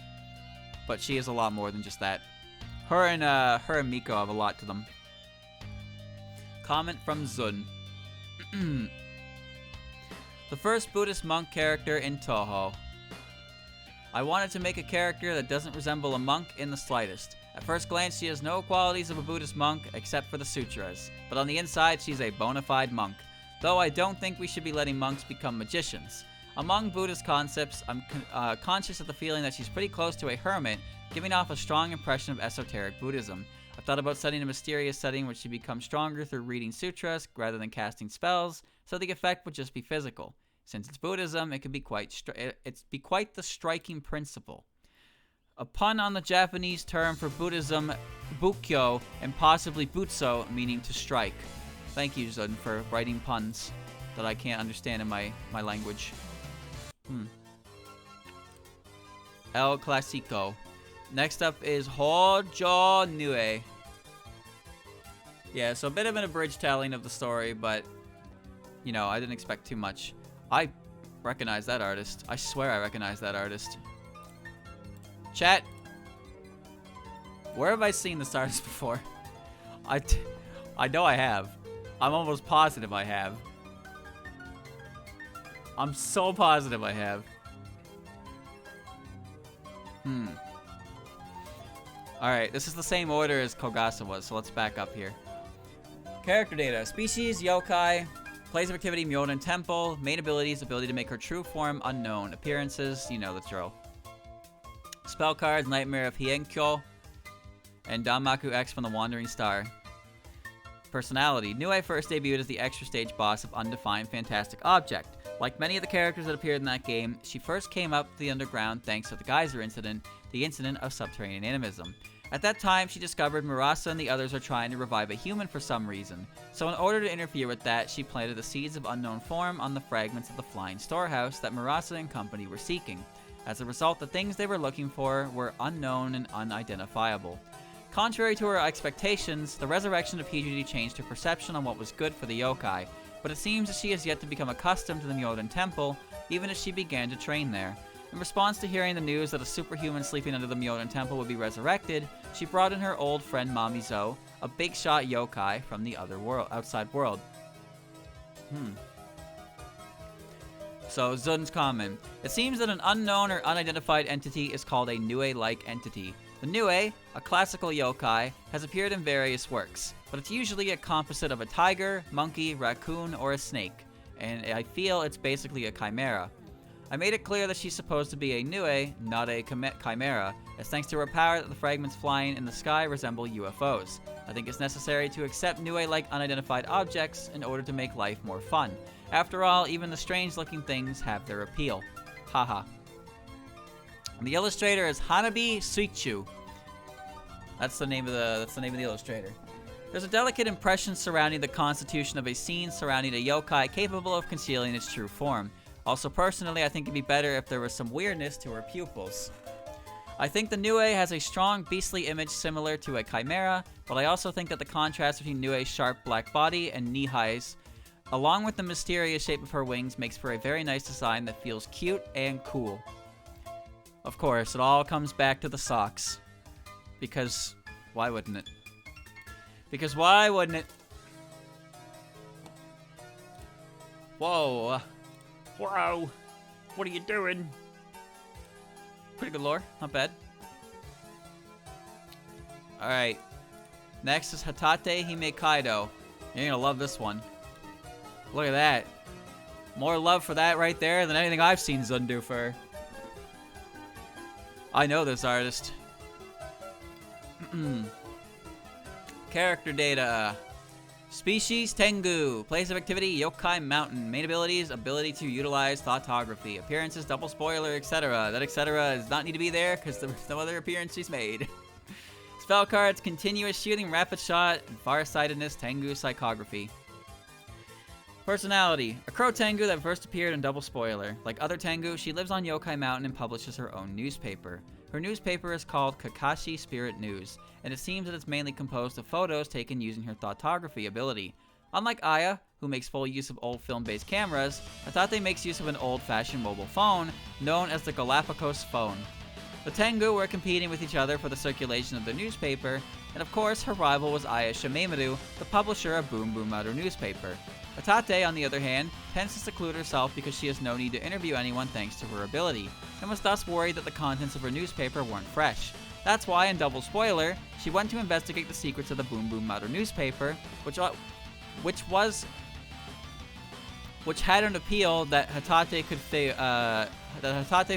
But she is a lot more than just that. Her and Miko have a lot to them. Comment from Zun. The first Buddhist monk character in Touhou. I wanted to make a character that doesn't resemble a monk in the slightest. At first glance, she has no qualities of a Buddhist monk except for the sutras, but on the inside, she's a bona fide monk. Though I don't think we should be letting monks become magicians. Among Buddhist concepts, I'm conscious of the feeling that she's pretty close to a hermit, giving off a strong impression of esoteric Buddhism. I've thought about setting a mysterious setting which she becomes stronger through reading sutras rather than casting spells, so the effect would just be physical. Since it's Buddhism, it could be quite the striking principle. A pun on the Japanese term for Buddhism, Bukkyo, and possibly Butsu, meaning to strike. Thank you, Zun, for writing puns that I can't understand in my language. El Clasico. Next up is Hojo Nue. Yeah, so a bit of an abridged telling of the story, but, I didn't expect too much. I recognize that artist. I swear I recognize that artist. Chat, where have I seen this artist before? I know I have. I'm almost positive I have. I'm so positive I have. Alright, this is the same order as Kogasa was, so let's back up here. Character data. Species, yokai. Place of activity, Myoden Temple. Main abilities, ability to make her true form unknown. Appearances, you know the drill. Spell cards, Nightmare of Hienkyo. And Danmaku X from the Wandering Star. Personality. Nue first debuted as the extra stage boss of Undefined Fantastic Object. Like many of the characters that appeared in that game, she first came up to the underground thanks to the geyser incident, the incident of subterranean animism. At that time, she discovered Murasa and the others are trying to revive a human for some reason. So in order to interfere with that, she planted the seeds of unknown form on the fragments of the flying storehouse that Murasa and company were seeking. As a result, the things they were looking for were unknown and unidentifiable. Contrary to her expectations, the resurrection of Hijiri changed her perception on what was good for the yokai, but it seems that she has yet to become accustomed to the Myoden Temple, even as she began to train there. In response to hearing the news that a superhuman sleeping under the Myodan Temple would be resurrected, she brought in her old friend Mamizo, a big shot yokai from the outside world. So, Zun's comment. It seems that an unknown or unidentified entity is called a Nue-like entity. The Nue, a classical yokai, has appeared in various works, but it's usually a composite of a tiger, monkey, raccoon, or a snake, and I feel it's basically a chimera. I made it clear that she's supposed to be a Nue, not a chimera, as thanks to her power that the fragments flying in the sky resemble UFOs. I think it's necessary to accept Nue-like unidentified objects in order to make life more fun. After all, even the strange-looking things have their appeal. Haha. The illustrator is Hanabi Suichu. That's the name of the illustrator. There's a delicate impression surrounding the constitution of a scene surrounding a yokai capable of concealing its true form. Also, personally, I think it'd be better if there was some weirdness to her pupils. I think the Nue has a strong beastly image similar to a chimera, but I also think that the contrast between Nue's sharp black body and knee-highs, along with the mysterious shape of her wings, makes for a very nice design that feels cute and cool. Of course, it all comes back to the socks. Because, why wouldn't it? Because why wouldn't it? Whoa. Whoa. What are you doing? Pretty good lore. Not bad. Alright. Next is Hatate Hime Kaido. You're gonna love this one. Look at that. More love for that right there than anything I've seen Zun do for her. I know this artist. Character data. Species, Tengu. Place of activity, Yokai Mountain. Main abilities, ability to utilize thoughtography. Appearances, double spoiler, etc. That etc. does not need to be there because there was no other appearance she's made. Spell cards, continuous shooting, rapid shot, and farsightedness, Tengu psychography. Personality. A crow Tengu that first appeared in Double Spoiler. Like other Tengu, she lives on Yokai Mountain and publishes her own newspaper. Her newspaper is called Kakashi Spirit News, and it seems that it's mainly composed of photos taken using her thoughtography ability. Unlike Aya, who makes full use of old film-based cameras, Hatate makes use of an old-fashioned mobile phone, known as the Galapagos phone. The Tengu were competing with each other for the circulation of the newspaper, and of course her rival was Aya Shimemaru, the publisher of Boom Boom Maru newspaper. Hatate, on the other hand, tends to seclude herself because she has no need to interview anyone thanks to her ability, and was thus worried that the contents of her newspaper weren't fresh. That's why, in Double Spoiler, she went to investigate the secrets of the Boom Boom Maru newspaper, which had an appeal that Hatate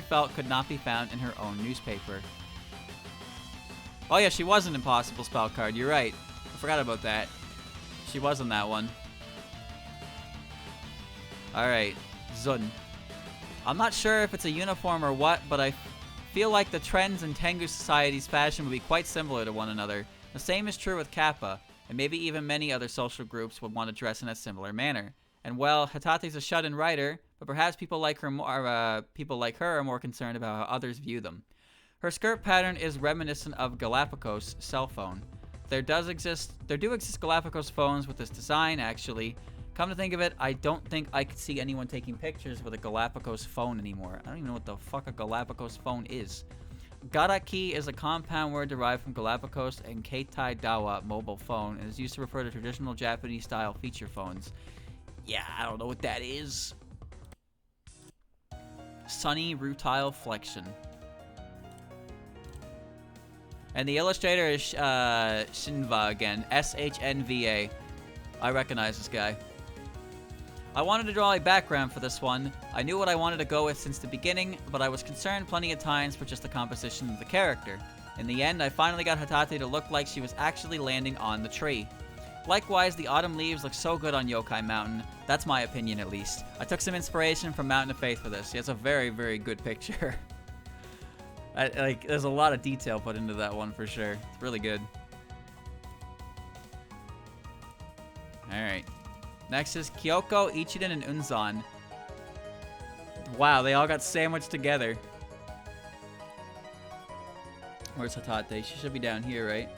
felt could not be found in her own newspaper. Oh yeah, she was an impossible spell card, you're right. I forgot about that. She was in that one. Alright, Zun. I'm not sure if it's a uniform or what, but I feel like the trends in Tengu society's fashion would be quite similar to one another. The same is true with Kappa, and maybe even many other social groups would want to dress in a similar manner. And well, Hatate's a shut-in writer, but perhaps people like her are more concerned about how others view them. Her skirt pattern is reminiscent of Galapagos' cell phone. There do exist Galapagos phones with this design, actually. Come to think of it, I don't think I could see anyone taking pictures with a Galapagos phone anymore. I don't even know what the fuck a Galapagos phone is. Garaki is a compound word derived from Galapagos and Keitai Dawa mobile phone and is used to refer to traditional Japanese-style feature phones. Yeah, I don't know what that is. Sunny Rutile Flexion. And the illustrator is Shinva again. S-H-N-V-A. I recognize this guy. I wanted to draw a background for this one. I knew what I wanted to go with since the beginning, but I was concerned plenty of times for just the composition of the character. In the end, I finally got Hatate to look like she was actually landing on the tree. Likewise, the autumn leaves look so good on Yokai Mountain. That's my opinion, at least. I took some inspiration from Mountain of Faith for this. Yeah, it's a very, very good picture. There's a lot of detail put into that one for sure. It's really good. Alright. Next is Kyoko, Ichiden, and Unzan. Wow, they all got sandwiched together. Where's Hatate? She should be down here, right?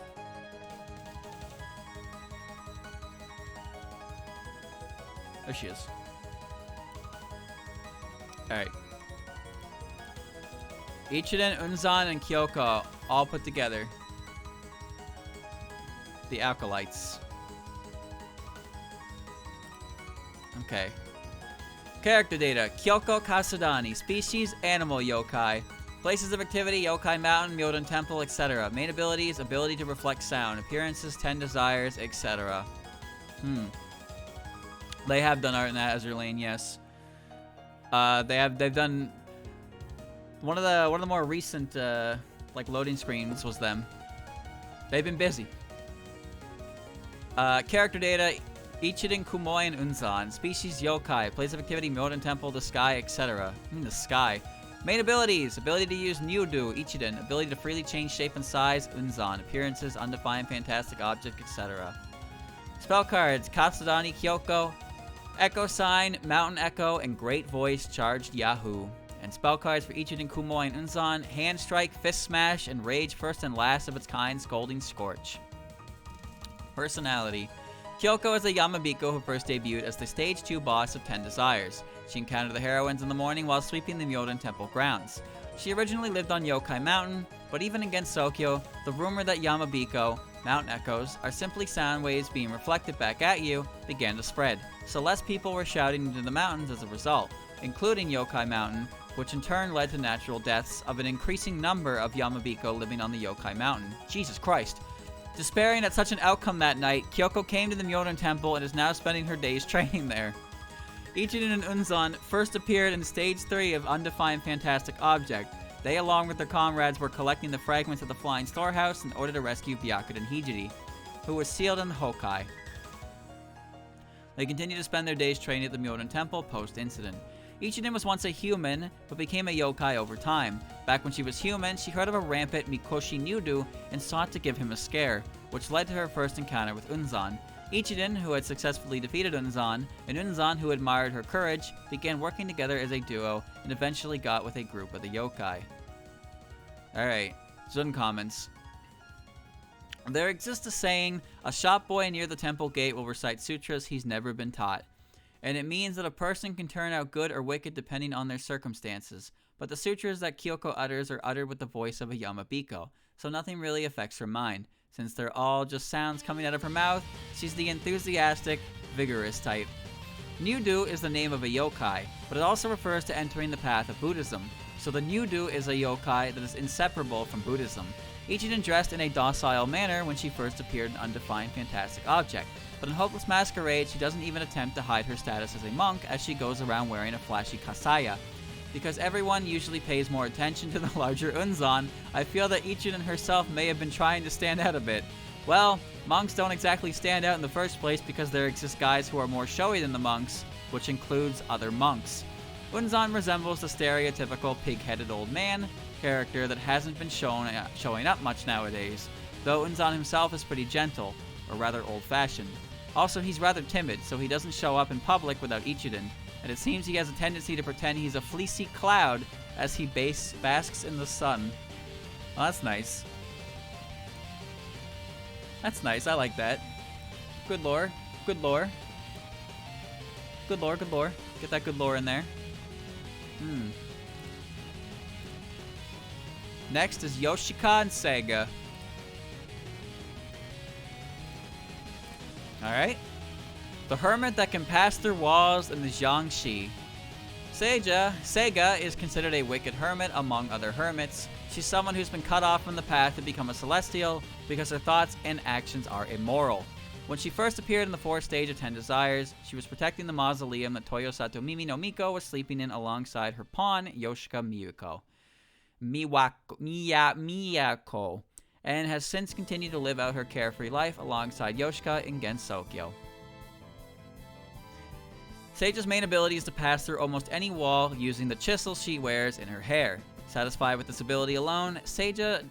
There she is. Alright. Ichiden, Unzan, and Kyoko all put together. The Acolytes. Okay. Character data. Kyoko Kasudani. Species, animal yokai. Places of activity, Yokai Mountain, Myoden Temple, etc. Main abilities, ability to reflect sound. Appearances, 10 desires, etc. They have done art in that Azure Lane, yes. They've done one of the more recent like loading screens was them. They've been busy. Character data, Ichiden, Kumoi, and Unzan. Species, Yokai. Place of activity, Myoden Temple, the sky, etc. The sky. Main abilities, ability to use Nyudu, Ichiden. Ability to freely change shape and size, Unzan. Appearances, undefined, fantastic object, etc. Spell cards, Katsudani, Kyoko, Echo Sign, Mountain Echo, and Great Voice, Charged Yahoo. And spell cards for Ichiden, Kumoi, and Unzan, Hand Strike, Fist Smash, and Rage First and Last of its kind, Scolding Scorch. Personality. Kyoko is a Yamabiko who first debuted as the Stage 2 boss of 10 Desires. She encountered the heroines in the morning while sweeping the Myoden Temple grounds. She originally lived on Yokai Mountain, but even against Sokyo, the rumor that Yamabiko, mountain echoes, are simply sound waves being reflected back at you began to spread, so less people were shouting into the mountains as a result, including Yokai Mountain, which in turn led to natural deaths of an increasing number of Yamabiko living on the Yokai Mountain. Jesus Christ. Despairing at such an outcome that night, Kyoko came to the Myoden Temple and is now spending her days training there. Ichiden and Unzan first appeared in Stage 3 of Undefined Fantastic Object. They, along with their comrades, were collecting the fragments of the Flying Storehouse in order to rescue Byakuren Hijiri, who was sealed in the Hokai. They continued to spend their days training at the Myoden Temple post-incident. Ichiden was once a human, but became a yokai over time. Back when she was human, she heard of a rampant Mikoshi Nyudu and sought to give him a scare, which led to her first encounter with Unzan. Ichiden, who had successfully defeated Unzan, and Unzan, who admired her courage, began working together as a duo and eventually got with a group of the yokai. Alright, Zun comments. There exists a saying, a shop boy near the temple gate will recite sutras he's never been taught. And it means that a person can turn out good or wicked depending on their circumstances. But the sutras that Kyoko utters are uttered with the voice of a Yamabiko, so nothing really affects her mind. Since they're all just sounds coming out of her mouth, she's the enthusiastic, vigorous type. Nyudu is the name of a yokai, but it also refers to entering the path of Buddhism. So the Nyudu is a yokai that is inseparable from Buddhism. Ichiden dressed in a docile manner when she first appeared in Undefined Fantastic Object, but in Hopeless Masquerade she doesn't even attempt to hide her status as a monk as she goes around wearing a flashy kasaya. Because everyone usually pays more attention to the larger Unzan, I feel that Ichiden herself may have been trying to stand out a bit. Well, monks don't exactly stand out in the first place because there exist guys who are more showy than the monks, which includes other monks. Unzan resembles the stereotypical pig-headed old man character that hasn't been showing up much nowadays, though Unzan himself is pretty gentle, or rather old-fashioned. Also, he's rather timid, so he doesn't show up in public without Ichiden, and it seems he has a tendency to pretend he's a fleecy cloud as he basks in the sun. Well, that's nice. That's nice, I like that. Good lore, good lore. Good lore, good lore. Get that good lore in there. Next is Yoshika and Sega. Alright. The hermit that can pass through walls in the Jiangxi. Sega is considered a wicked hermit among other hermits. She's someone who's been cut off from the path to become a celestial because her thoughts and actions are immoral. When she first appeared in the 4th stage of 10 Desires, she was protecting the mausoleum that Toyosato Mimi no Miko was sleeping in alongside her pawn, Yoshika Miyako, and has since continued to live out her carefree life alongside Yoshika in Gensokyo. Sage's main ability is to pass through almost any wall using the chisel she wears in her hair. Satisfied with this ability alone, Sega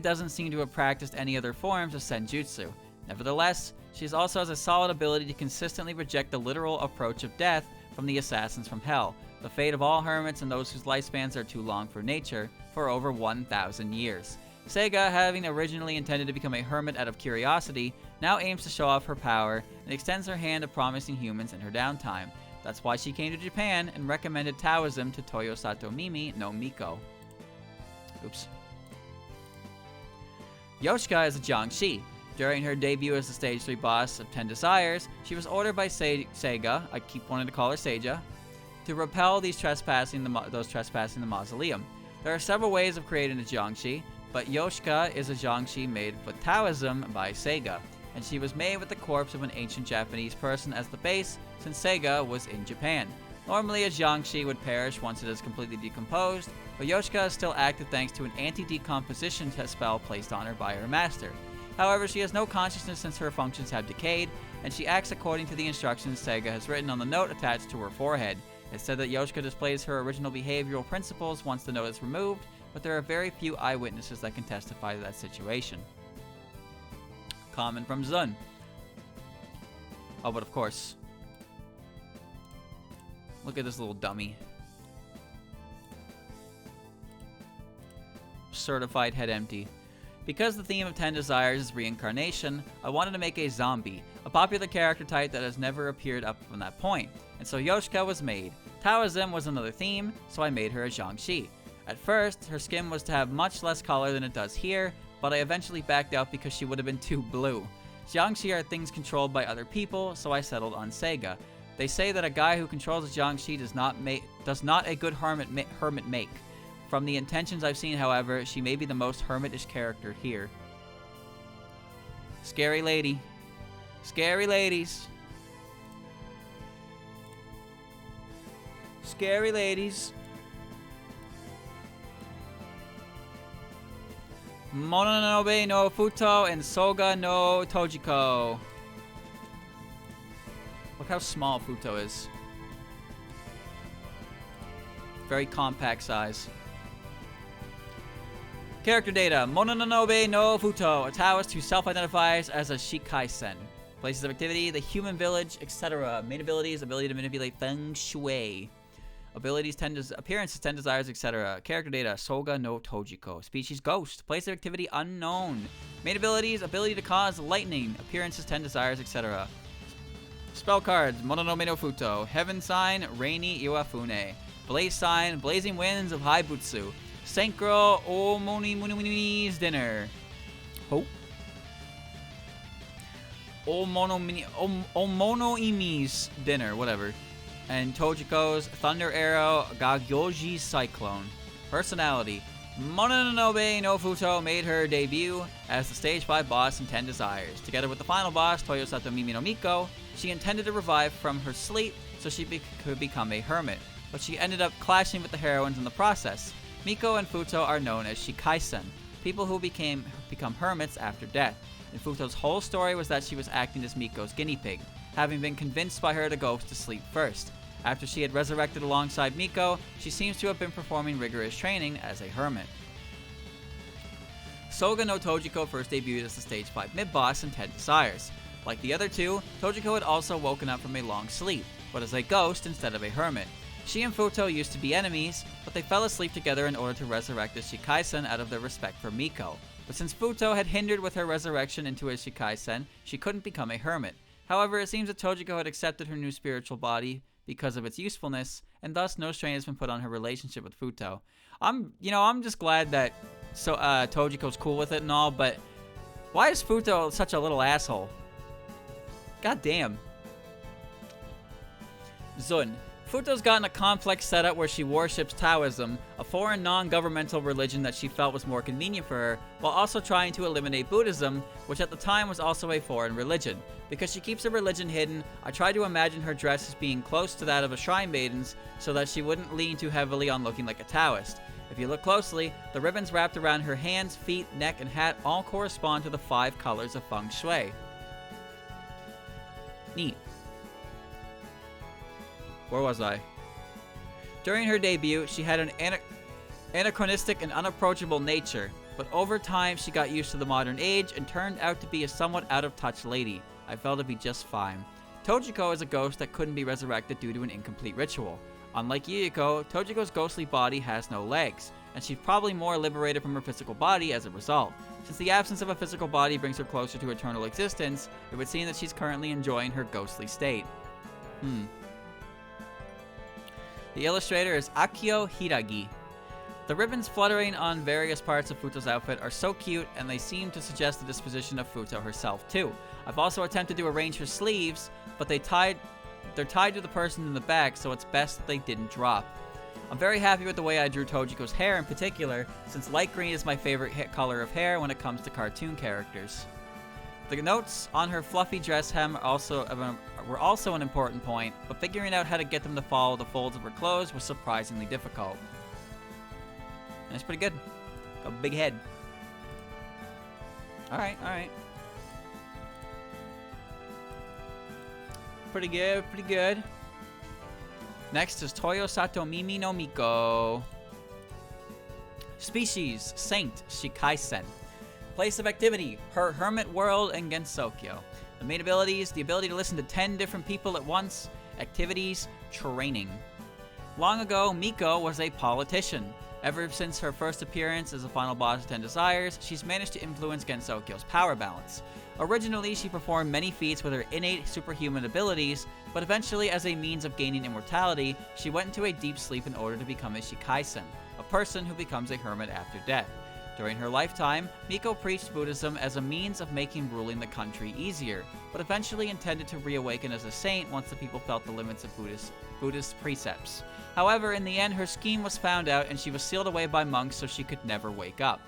doesn't seem to have practiced any other forms of senjutsu. Nevertheless, she also has a solid ability to consistently reject the literal approach of death from the assassins from hell, the fate of all hermits and those whose lifespans are too long for nature, for over 1,000 years. Sega, having originally intended to become a hermit out of curiosity, now aims to show off her power and extends her hand to promising humans in her downtime. That's why she came to Japan and recommended Taoism to Toyosato Mimi no Miko. Oops. Yoshika is a Jiangshi. During her debut as the Stage 3 boss of 10 Desires, she was ordered by Sega, I keep wanting to call her Seiga, to repel those trespassing the mausoleum. There are several ways of creating a Jiangshi, but Yoshika is a Jiangshi made with Taoism by Sega, and she was made with the corpse of an ancient Japanese person as the base, since Sega was in Japan. Normally, a Jiangshi would perish once it is completely decomposed, but Yoshika is still active thanks to an anti-decomposition spell placed on her by her master. However, she has no consciousness since her functions have decayed, and she acts according to the instructions Sega has written on the note attached to her forehead. It's said that Yoshika displays her original behavioral principles once the note is removed, but there are very few eyewitnesses that can testify to that situation. Comment from Zun. Oh, but of course. Look at this little dummy. Certified head empty. Because the theme of 10 Desires is reincarnation, I wanted to make a zombie, a popular character type that has never appeared up from that point, and so Yoshika was made. Taoism was another theme, so I made her a Jiangshi. At first, her skin was to have much less color than it does here, but I eventually backed out because she would have been too blue. Jiangshi are things controlled by other people, so I settled on Sega. They say that a guy who controls a Jiangshi does not a good hermit make. From the intentions I've seen, however, she may be the most hermitish character here. Scary lady. Scary ladies. Scary ladies. Mononobe no Futo and Soga no Tojiko. Look how small Futo is. Very compact size. Character data. Mononobe no Futo, a Taoist who self-identifies as a Shikai-sen. Places of activity, the human village, etc. Main abilities, ability to manipulate feng shui. Abilities, appearances, 10 desires, etc. Character data, Soga no Tojiko. Species, ghost. Place of activity, unknown. Main abilities, ability to cause lightning. Appearances, 10 desires, etc. Spell cards, Mononobe no Futo. Heaven sign, Rainy Iwafune. Blaze sign, Blazing Winds of Haibutsu. Saint Girl, Omonomi's Dinner. Oh. Omonomi's Dinner, whatever. And Tojiko's Thunder Arrow, Gagyoji Cyclone. Personality. Mononobe no Futo made her debut as the Stage 5 boss in 10 Desires. Together with the final boss, Toyosato Mimi no Miko, she intended to revive from her sleep so she could become a hermit, but she ended up clashing with the heroines in the process. Miko and Futo are known as Shikai-sen, people who become hermits after death. And Futo's whole story was that she was acting as Miko's guinea pig, having been convinced by her to go to sleep first. After she had resurrected alongside Miko, she seems to have been performing rigorous training as a hermit. Soga no Tojiko first debuted as the Stage 5 mid-boss in 10 Desires. Like the other two, Tojiko had also woken up from a long sleep, but as a ghost instead of a hermit. She and Futo used to be enemies, but they fell asleep together in order to resurrect the Shikai-sen out of their respect for Miko. But since Futo had hindered with her resurrection into a Shikai-sen, she couldn't become a hermit. However, it seems that Tojiko had accepted her new spiritual body because of its usefulness, and thus no strain has been put on her relationship with Futo. I'm just glad that Tojiko's cool with it and all, but why is Futo such a little asshole? God damn. Zun. Futo's gotten a complex setup where she worships Taoism, a foreign non-governmental religion that she felt was more convenient for her, while also trying to eliminate Buddhism, which at the time was also a foreign religion. Because she keeps her religion hidden, I tried to imagine her dress as being close to that of a shrine maiden's, so that she wouldn't lean too heavily on looking like a Taoist. If you look closely, the ribbons wrapped around her hands, feet, neck, and hat all correspond to the 5 colors of feng shui. Neat. Where was I? During her debut, she had an anachronistic and unapproachable nature, but over time she got used to the modern age and turned out to be a somewhat out-of-touch lady. I felt it'd be just fine. Tojiko is a ghost that couldn't be resurrected due to an incomplete ritual. Unlike Yuyiko, Tojiko's ghostly body has no legs, and she's probably more liberated from her physical body as a result. Since the absence of a physical body brings her closer to eternal existence, it would seem that she's currently enjoying her ghostly state. The illustrator is Akio Hiragi. The ribbons fluttering on various parts of Futo's outfit are so cute, and they seem to suggest the disposition of Futo herself, too. I've also attempted to arrange her sleeves, but they're tied to the person in the back, so it's best that they didn't drop. I'm very happy with the way I drew Tojiko's hair in particular, since light green is my favorite color of hair when it comes to cartoon characters. The notes on her fluffy dress hem were also an important point, but figuring out how to get them to follow the folds of her clothes was surprisingly difficult. That's pretty good. Got a big head. Alright, alright. Pretty good, pretty good. Next is Toyo Sato Mimi no Miko. Species, Saint Shikaisen. Place of activity, her hermit world in Gensokyo. The main abilities, the ability to listen to 10 different people at once. Activities, training. Long ago, Miko was a politician. Ever since her first appearance as a final boss of 10 Desires, she's managed to influence Gensokyo's power balance. Originally, she performed many feats with her innate superhuman abilities, but eventually, as a means of gaining immortality, she went into a deep sleep in order to become a Shikaisen, a person who becomes a hermit after death. During her lifetime, Miko preached Buddhism as a means of making ruling the country easier, but eventually intended to reawaken as a saint once the people felt the limits of Buddhist precepts. However, in the end, her scheme was found out and she was sealed away by monks so she could never wake up.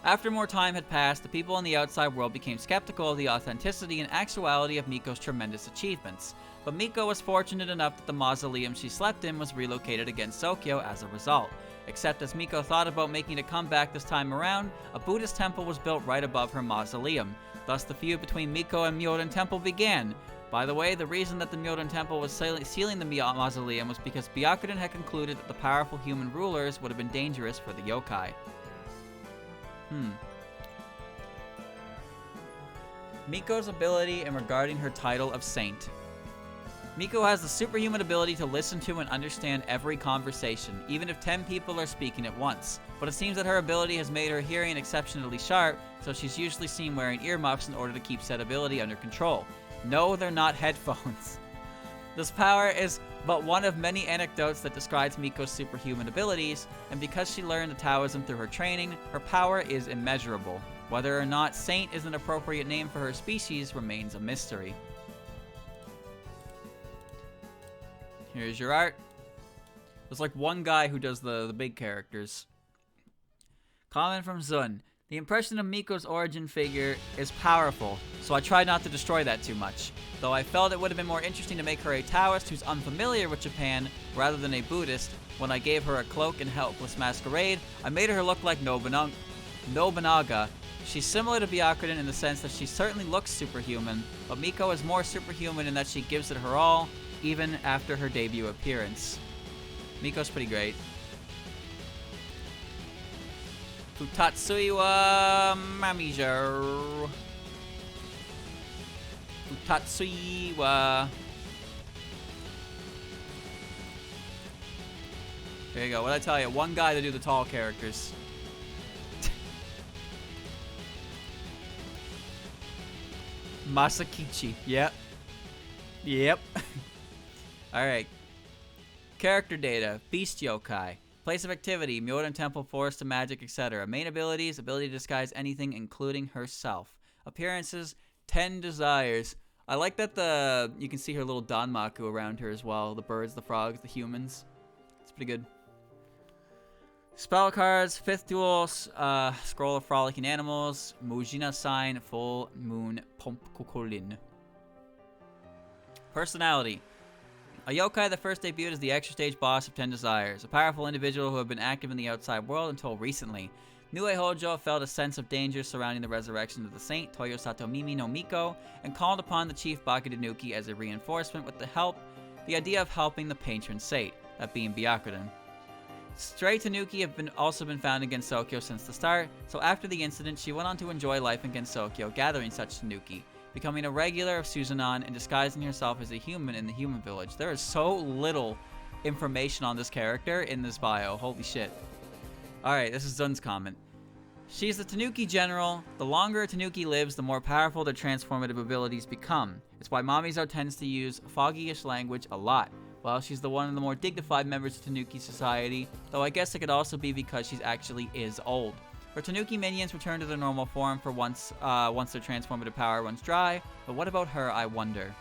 After more time had passed, the people in the outside world became skeptical of the authenticity and actuality of Miko's tremendous achievements, but Miko was fortunate enough that the mausoleum she slept in was relocated against Sokyo as a result. Except as Miko thought about making a comeback this time around, a Buddhist temple was built right above her mausoleum. Thus the feud between Miko and Myoden Temple began. By the way, the reason that the Myoden Temple was sealing the mausoleum was because Byakuren had concluded that the powerful human rulers would have been dangerous for the yokai. Miko's ability in regarding her title of saint. Miko has the superhuman ability to listen to and understand every conversation, even if 10 people are speaking at once. But it seems that her ability has made her hearing exceptionally sharp, so she's usually seen wearing earmuffs in order to keep said ability under control. No, they're not headphones. This power is but one of many anecdotes that describes Miko's superhuman abilities, and because she learned the Taoism through her training, her power is immeasurable. Whether or not Saint is an appropriate name for her species remains a mystery. Here's your art. There's like one guy who does the big characters. Comment from Zun. The impression of Miko's origin figure is powerful, so I tried not to destroy that too much. Though I felt it would have been more interesting to make her a Taoist who's unfamiliar with Japan rather than a Buddhist. When I gave her a cloak and helpless masquerade, I made her look like Nobunaga. She's similar to Byakuren in the sense that she certainly looks superhuman, but Miko is more superhuman in that she gives it her all, even after her debut appearance. Miko's pretty great. Futatsui wa Mamijo. Futatsui wa. There you go. What'd I tell you? One guy to do the tall characters. Masakichi. Yep. Yep. Alright. Character data. Beast yokai. Place of activity. Myoden Temple, Forest of Magic, etc. Main abilities. Ability to disguise anything, including herself. Appearances. 10 Desires. I like that you can see her little Danmaku around her as well. The birds, the frogs, the humans. It's pretty good. Spell cards, 5th duel, Scroll of Frolicking Animals, Mujina Sign, Full Moon, Pompukolin. Personality. A yokai that first debuted as the extra stage boss of 10 Desires, a powerful individual who had been active in the outside world until recently. Nue Hojo felt a sense of danger surrounding the resurrection of the saint, Toyo Sato Mimi no Miko, and called upon the chief Bakudanuki as a reinforcement with the idea of helping the patron saint, that being Byakuren. Stray Tanuki have also been found in Gensokyo since the start, so after the incident, she went on to enjoy life in Gensokyo, gathering such Tanuki, becoming a regular of Suzanon and disguising herself as a human in the human village. There is so little information on this character in this bio. Holy shit. Alright, this is Zun's comment. She's the Tanuki general. The longer a Tanuki lives, the more powerful their transformative abilities become. It's why Mamizo tends to use foggyish language a lot. Well, she's the one of the more dignified members of Tanuki society, though I guess it could also be because she actually is old. Her Tanuki minions return to their normal form for once their transformative power runs dry, but what about her, I wonder?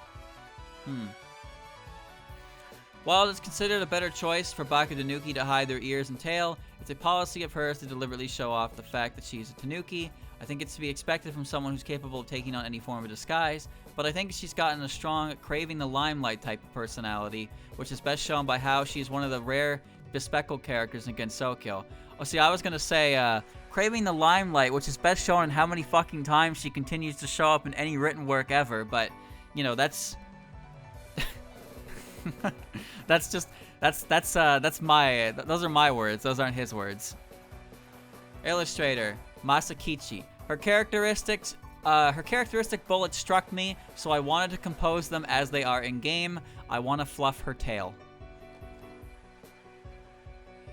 While it's considered a better choice for Baku Tanuki to hide their ears and tail, it's a policy of hers to deliberately show off the fact that she's a Tanuki. I think it's to be expected from someone who's capable of taking on any form of disguise, but I think she's gotten a strong craving the limelight type of personality, which is best shown by how she's one of the rare bespectacled characters in SCoOW. Oh, see, I was gonna say, craving the limelight, which is best shown in how many fucking times she continues to show up in any written work ever, but, you know, that's... those are my words, those aren't his words. Illustrator, Masakichi. Her characteristic bullets struck me, so I wanted to compose them as they are in-game. I want to fluff her tail.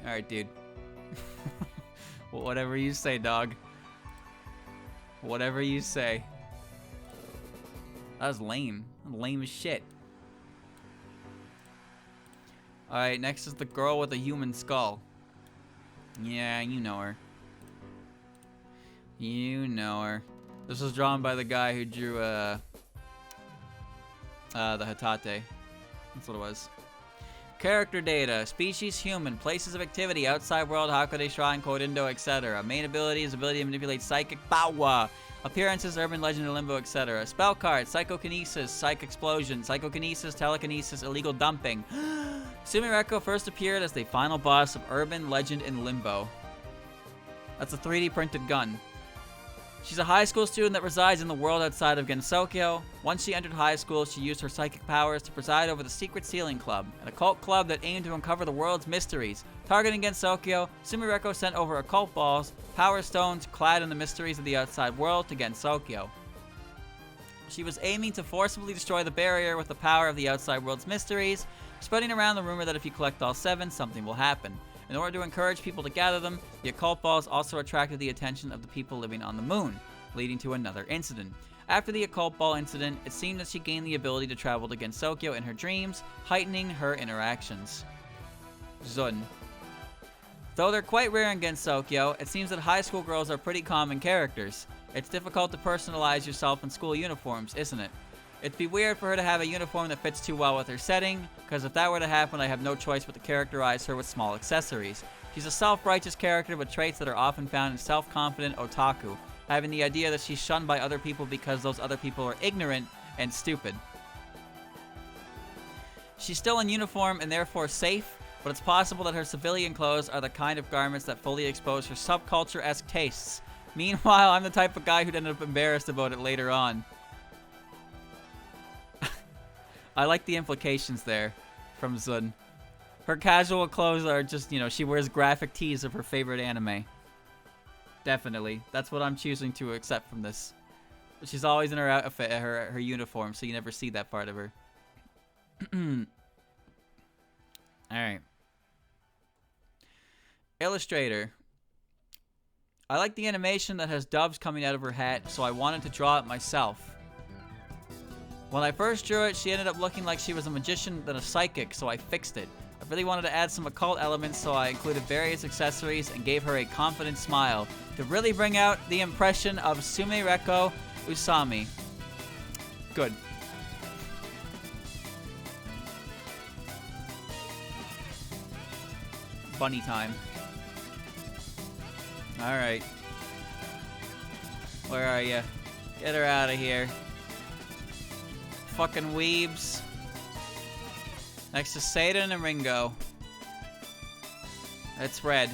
Alright, dude. Well, whatever you say, dog. Whatever you say. That was lame. Lame as shit. Alright, next is the girl with a human skull. Yeah, you know her. You know her. This was drawn by the guy who drew, the Hatate. That's what it was. Character data. Species human. Places of activity. Outside world. Hakode Shrine. Koidindo, etc. Main abilities. Ability to manipulate psychic power. Appearances. Urban legend and limbo, etc. Spell cards. Psychokinesis. Psych explosion. Psychokinesis. Telekinesis. Illegal dumping. Sumireko first appeared as the final boss of Urban Legend and Limbo. That's a 3D printed gun. She's a high school student that resides in the world outside of SCoOW. Once she entered high school, she used her psychic powers to preside over the Secret Sealing Club, an occult club that aimed to uncover the world's mysteries. Targeting SCoOW, Sumireko sent over occult balls, power stones clad in the mysteries of the outside world to SCoOW. She was aiming to forcibly destroy the barrier with the power of the outside world's mysteries, spreading around the rumor that if you collect all 7, something will happen. In order to encourage people to gather them, the occult balls also attracted the attention of the people living on the moon, leading to another incident. After the occult ball incident, it seemed that she gained the ability to travel to SCoOW in her dreams, heightening her interactions. Zun. Though they're quite rare in SCoOW, it seems that high school girls are pretty common characters. It's difficult to personalize yourself in school uniforms, isn't it? It'd be weird for her to have a uniform that fits too well with her setting, because if that were to happen, I have no choice but to characterize her with small accessories. She's a self-righteous character with traits that are often found in self-confident otaku, having the idea that she's shunned by other people because those other people are ignorant and stupid. She's still in uniform and therefore safe, but it's possible that her civilian clothes are the kind of garments that fully expose her subculture-esque tastes. Meanwhile, I'm the type of guy who'd end up embarrassed about it later on. I like the implications there from Zun. Her casual clothes are just, you know, she wears graphic tees of her favorite anime. Definitely. That's what I'm choosing to accept from this. She's always in her outfit, her uniform, so you never see that part of her. Alright. Illustrator. I like the animation that has doves coming out of her hat, so I wanted to draw it myself. When I first drew it, she ended up looking like she was a magician than a psychic, so I fixed it. I really wanted to add some occult elements, so I included various accessories and gave her a confident smile to really bring out the impression of Sumireko Usami. Good. Bunny time. Alright. Where are you? Get her out of here. Fucking weebs. Next is Satan and Ringo. It's red.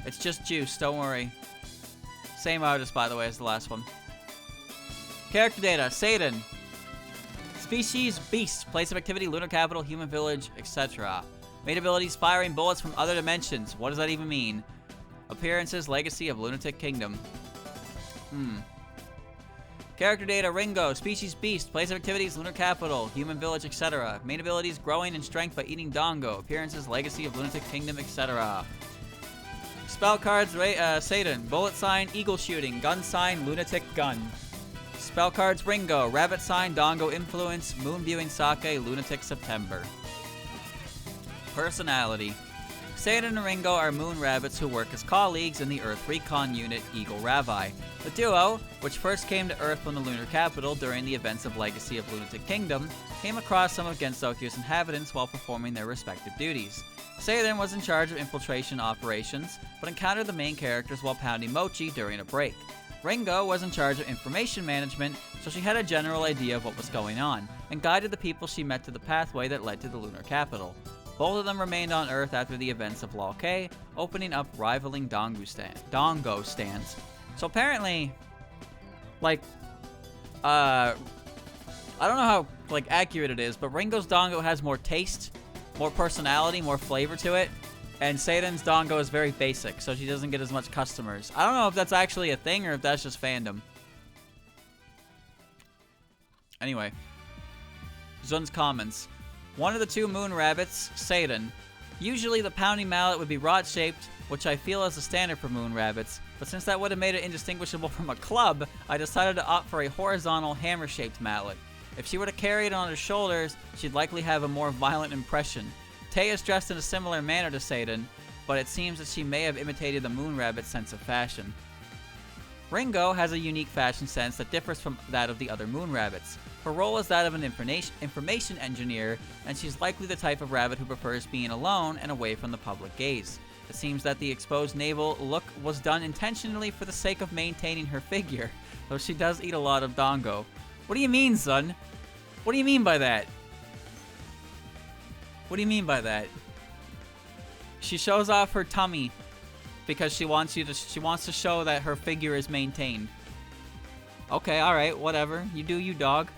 It's just juice, don't worry. Same artist, by the way, as the last one. Character data, Satan. Species, beast. Place of activity, lunar capital, human village, etc. Main abilities, firing bullets from other dimensions. What does that even mean? Appearances, legacy of lunatic kingdom. Character data, Ringo. Species, beast. Place of activities, lunar capital, human village, etc. Main abilities, growing in strength by eating dongo. Appearances, legacy of lunatic kingdom, etc. Spell cards, Satan. Bullet sign, eagle shooting. Gun sign, lunatic gun. Spell cards, Ringo. Rabbit sign, dongo influence. Moon viewing sake, lunatic September. Personality. Satan and Ringo are moon rabbits who work as colleagues in the Earth Recon Unit Eagle Ravi. The duo, which first came to Earth from the lunar capital during the events of Legacy of Lunatic Kingdom, came across some of Gensokyo's inhabitants while performing their respective duties. Satan was in charge of infiltration operations, but encountered the main characters while pounding mochi during a break. Ringo was in charge of information management, so she had a general idea of what was going on, and guided the people she met to the pathway that led to the lunar capital. Both of them remained on Earth after the events of Law K, opening up rivaling dongo stands. So apparently, like, I don't know how, like, accurate it is, but Ringo's dongo has more taste, more personality, more flavor to it, and Satan's dongo is very basic, so she doesn't get as much customers. I don't know if that's actually a thing or if that's just fandom. Anyway, Zun's comments. One of the two moon rabbits, Satan. Usually the pounding mallet would be rod-shaped, which I feel is the standard for moon rabbits, but since that would have made it indistinguishable from a club, I decided to opt for a horizontal hammer-shaped mallet. If she were to carry it on her shoulders, she'd likely have a more violent impression. Tay is dressed in a similar manner to Satan, but it seems that she may have imitated the moon rabbit's sense of fashion. Ringo has a unique fashion sense that differs from that of the other moon rabbits. Her role is that of an information engineer, and she's likely the type of rabbit who prefers being alone and away from the public gaze. It seems that the exposed navel look was done intentionally for the sake of maintaining her figure, though she does eat a lot of dongo. What do you mean, son? What do you mean by that? What do you mean by that? She shows off her tummy because she wants to show that her figure is maintained. Okay, alright, whatever. You do you, dog.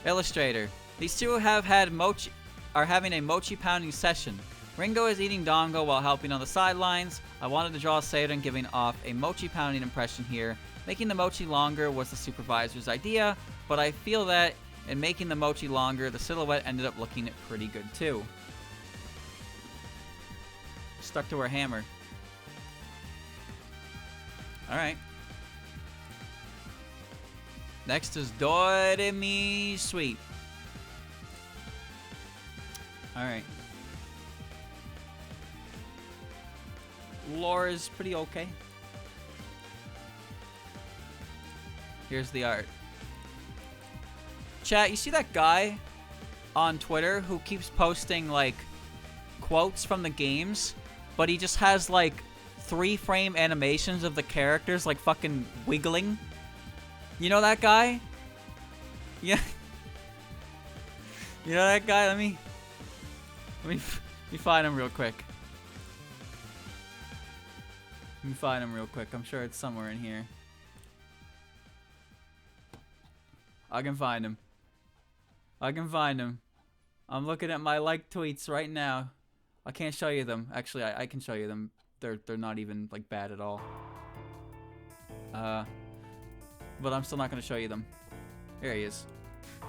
Illustrator. These two are having a mochi pounding session. Ringo is eating dongo while helping on the sidelines. I wanted to draw Satan giving off a mochi pounding impression here. Making the mochi longer was the supervisor's idea, but I feel that in making the mochi longer, the silhouette ended up looking pretty good too. Stuck to her hammer. Alright. Next is Do Re Mi Sweet. Alright. Lore is pretty okay. Here's the art. Chat, you see that guy on Twitter who keeps posting, like, quotes from the games, but he just has, like, 3-frame animations of the characters, like, fucking wiggling? You know that guy? Yeah. You know that guy? Let me find him real quick. Let me find him real quick. I'm sure it's somewhere in here. I can find him. I can find him. I'm looking at my liked tweets right now. I can't show you them. Actually, I can show you them. They're not even, like, bad at all. But I'm still not gonna show you them. Here he is.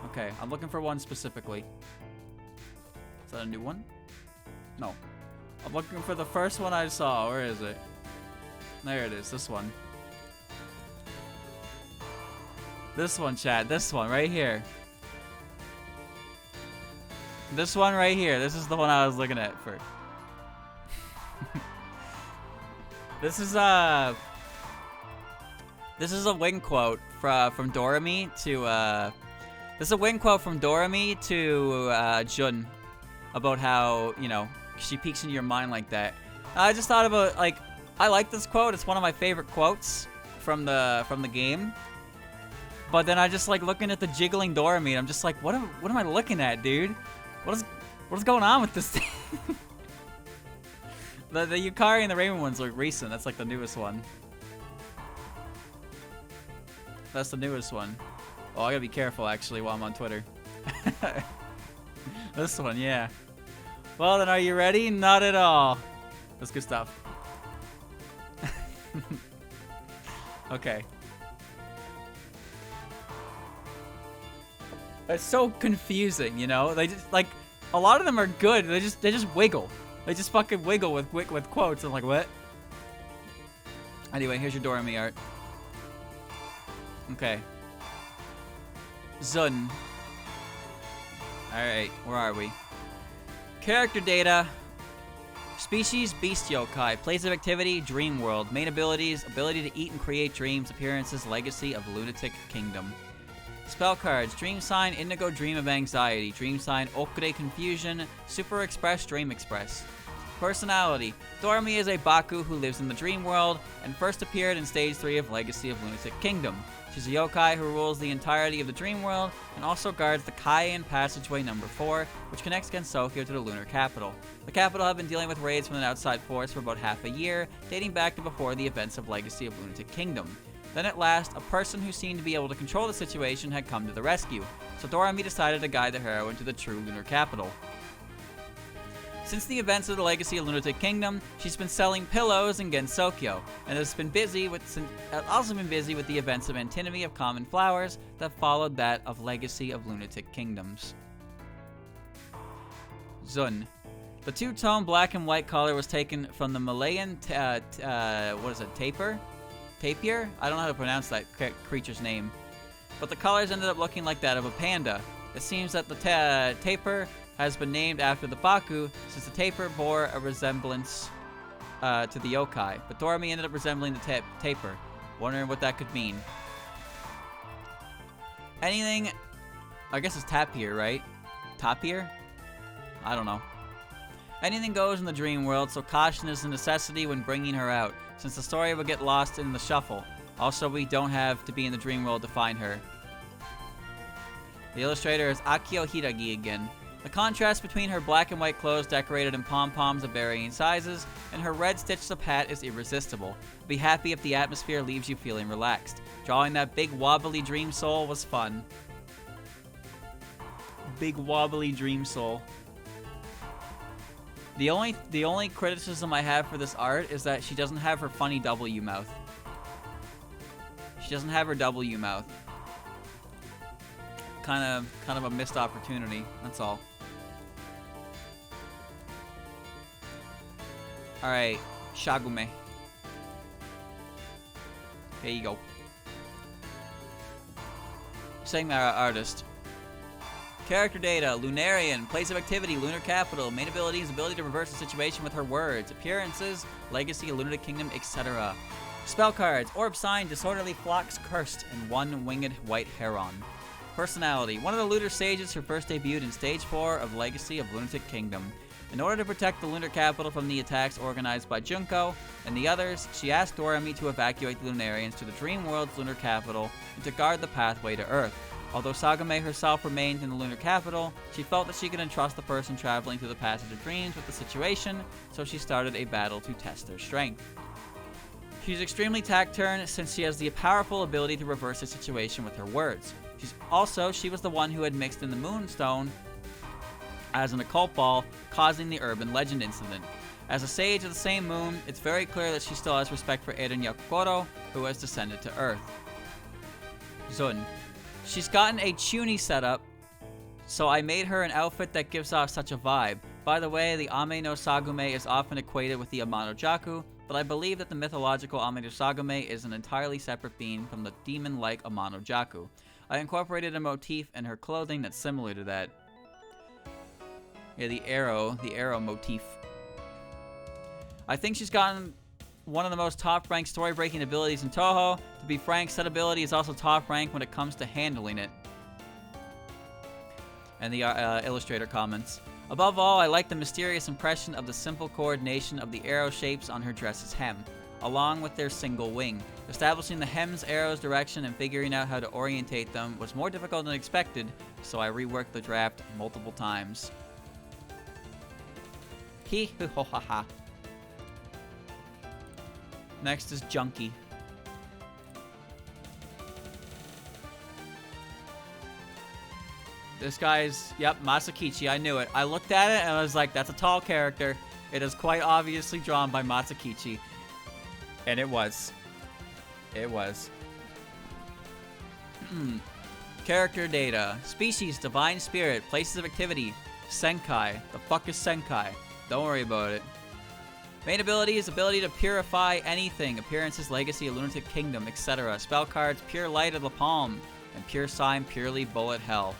Okay, I'm looking for one specifically. Is that a new one? No. I'm looking for the first one I saw. Where is it? There it is. This one. This one, chat. This one right here. This one right here. This is the one I was looking at for. This is a wing quote from Doremi to this is a wing quote from Doremi to Jun about how, you know, she peeks into your mind like that. I just thought about, like, I like this quote. It's one of my favorite quotes from the game. But then I just, like, looking at the jiggling Doremi, and I'm just like, what am I looking at, dude? What is going on with this thing? The Yukari and the Raymond ones look recent. That's like the newest one. That's the newest one. Oh, I gotta be careful actually while I'm on Twitter. This one, yeah. Well then, are you ready? Not at all. That's good stuff. Okay. It's so confusing, you know? They just, like, a lot of them are good. They just wiggle. They just fucking wiggle with quotes. I'm like, what? Anyway, here's your Doremi art. Okay. Zun. Alright, where are we? Character data. Species, Beast Yokai. Place of activity, Dream World. Main abilities, ability to eat and create dreams. Appearances, Legacy of Lunatic Kingdom. Spell cards, Dream Sign, Indigo, Dream of Anxiety. Dream Sign, Okure, Confusion. Super Express, Dream Express. Personality, Doremi is a Baku who lives in the Dream World and first appeared in Stage 3 of Legacy of Lunatic Kingdom. She's a yokai who rules the entirety of the Dream World and also guards the Cayenne Passageway number 4, which connects Gensokyo to the lunar capital. The capital had been dealing with raids from an outside force for about half a year, dating back to before the events of Legacy of Lunatic Kingdom. Then at last, a person who seemed to be able to control the situation had come to the rescue, so Doremi decided to guide the heroine to the true lunar capital. Since the events of the Legacy of Lunatic Kingdom, she's been selling pillows in Gensokyo, and has been also been busy with the events of Antinomy of Common Flowers that followed that of Legacy of Lunatic Kingdoms. Zun. The two-tone black and white collar was taken from the Malayan tapir? Tapir? I don't know how to pronounce that creature's name. But the colors ended up looking like that of a panda. It seems that the tapir has been named after the Baku, since the tapir bore a resemblance to the yokai. But Doremi ended up resembling the tapir. Wondering what that could mean. Anything... I guess it's tapir, right? Tapir? I don't know. Anything goes in the dream world, so caution is a necessity when bringing her out, since the story will get lost in the shuffle. Also, we don't have to be in the dream world to find her. The illustrator is Akio Hiragi again. The contrast between her black and white clothes decorated in pom-poms of varying sizes and her red stitched-up hat is irresistible. Be happy if the atmosphere leaves you feeling relaxed. Drawing that big wobbly dream soul was fun. Big wobbly dream soul. The only criticism I have for this art is that she doesn't have her funny W mouth. She doesn't have her W mouth. Kind of a missed opportunity, that's all. Alright, Shagume. Here you go. Saying artist. Character data, Lunarian, place of activity, lunar capital, main abilities, ability to reverse the situation with her words, appearances, legacy, lunatic kingdom, etc. Spell cards, orb sign, disorderly flocks cursed, and one winged white heron. Personality, one of the lunar sages who first debuted in Stage 4 of Legacy of Lunatic Kingdom. In order to protect the lunar capital from the attacks organized by Junko and the others, she asked Doremi to evacuate the Lunarians to the Dream World's lunar capital and to guard the pathway to Earth. Although Sagamé herself remained in the lunar capital, she felt that she could entrust the person traveling through the passage of dreams with the situation, so she started a battle to test their strength. She's extremely taciturn since she has the powerful ability to reverse the situation with her words. She was the one who had mixed in the Moonstone as an occult ball, causing the urban legend incident. As a sage of the same moon, it's very clear that she still has respect for Eren Yakugoro, who has descended to Earth. Zun. She's gotten a Chuni setup, so I made her an outfit that gives off such a vibe. By the way, the Ame no Sagume is often equated with the Amano Jaku, but I believe that the mythological Ame no Sagume is an entirely separate being from the demon-like Amano Jaku. I incorporated a motif in her clothing that's similar to that. Yeah, the arrow motif. I think she's gotten one of the most top-ranked story-breaking abilities in Touhou. To be frank, said ability is also top-ranked when it comes to handling it. And the illustrator comments. Above all, I like the mysterious impression of the simple coordination of the arrow shapes on her dress's hem, along with their single wing. Establishing the hem's arrow's direction and figuring out how to orientate them was more difficult than expected, so I reworked the draft multiple times. Hee-hoo-ho-ha-ha. Next is Junkie. This guy's, yep, Masakichi, I knew it. I looked at it and I was like, that's a tall character. It is quite obviously drawn by Masakichi. And it was. It was. Character data. Species, Divine Spirit. Places of activity. Senkai. The fuck is Senkai? Don't worry about it. Main ability is ability to purify anything. Appearances, legacy, lunatic kingdom, etc. Spell cards, pure light of the palm. And pure sign, purely bullet hell.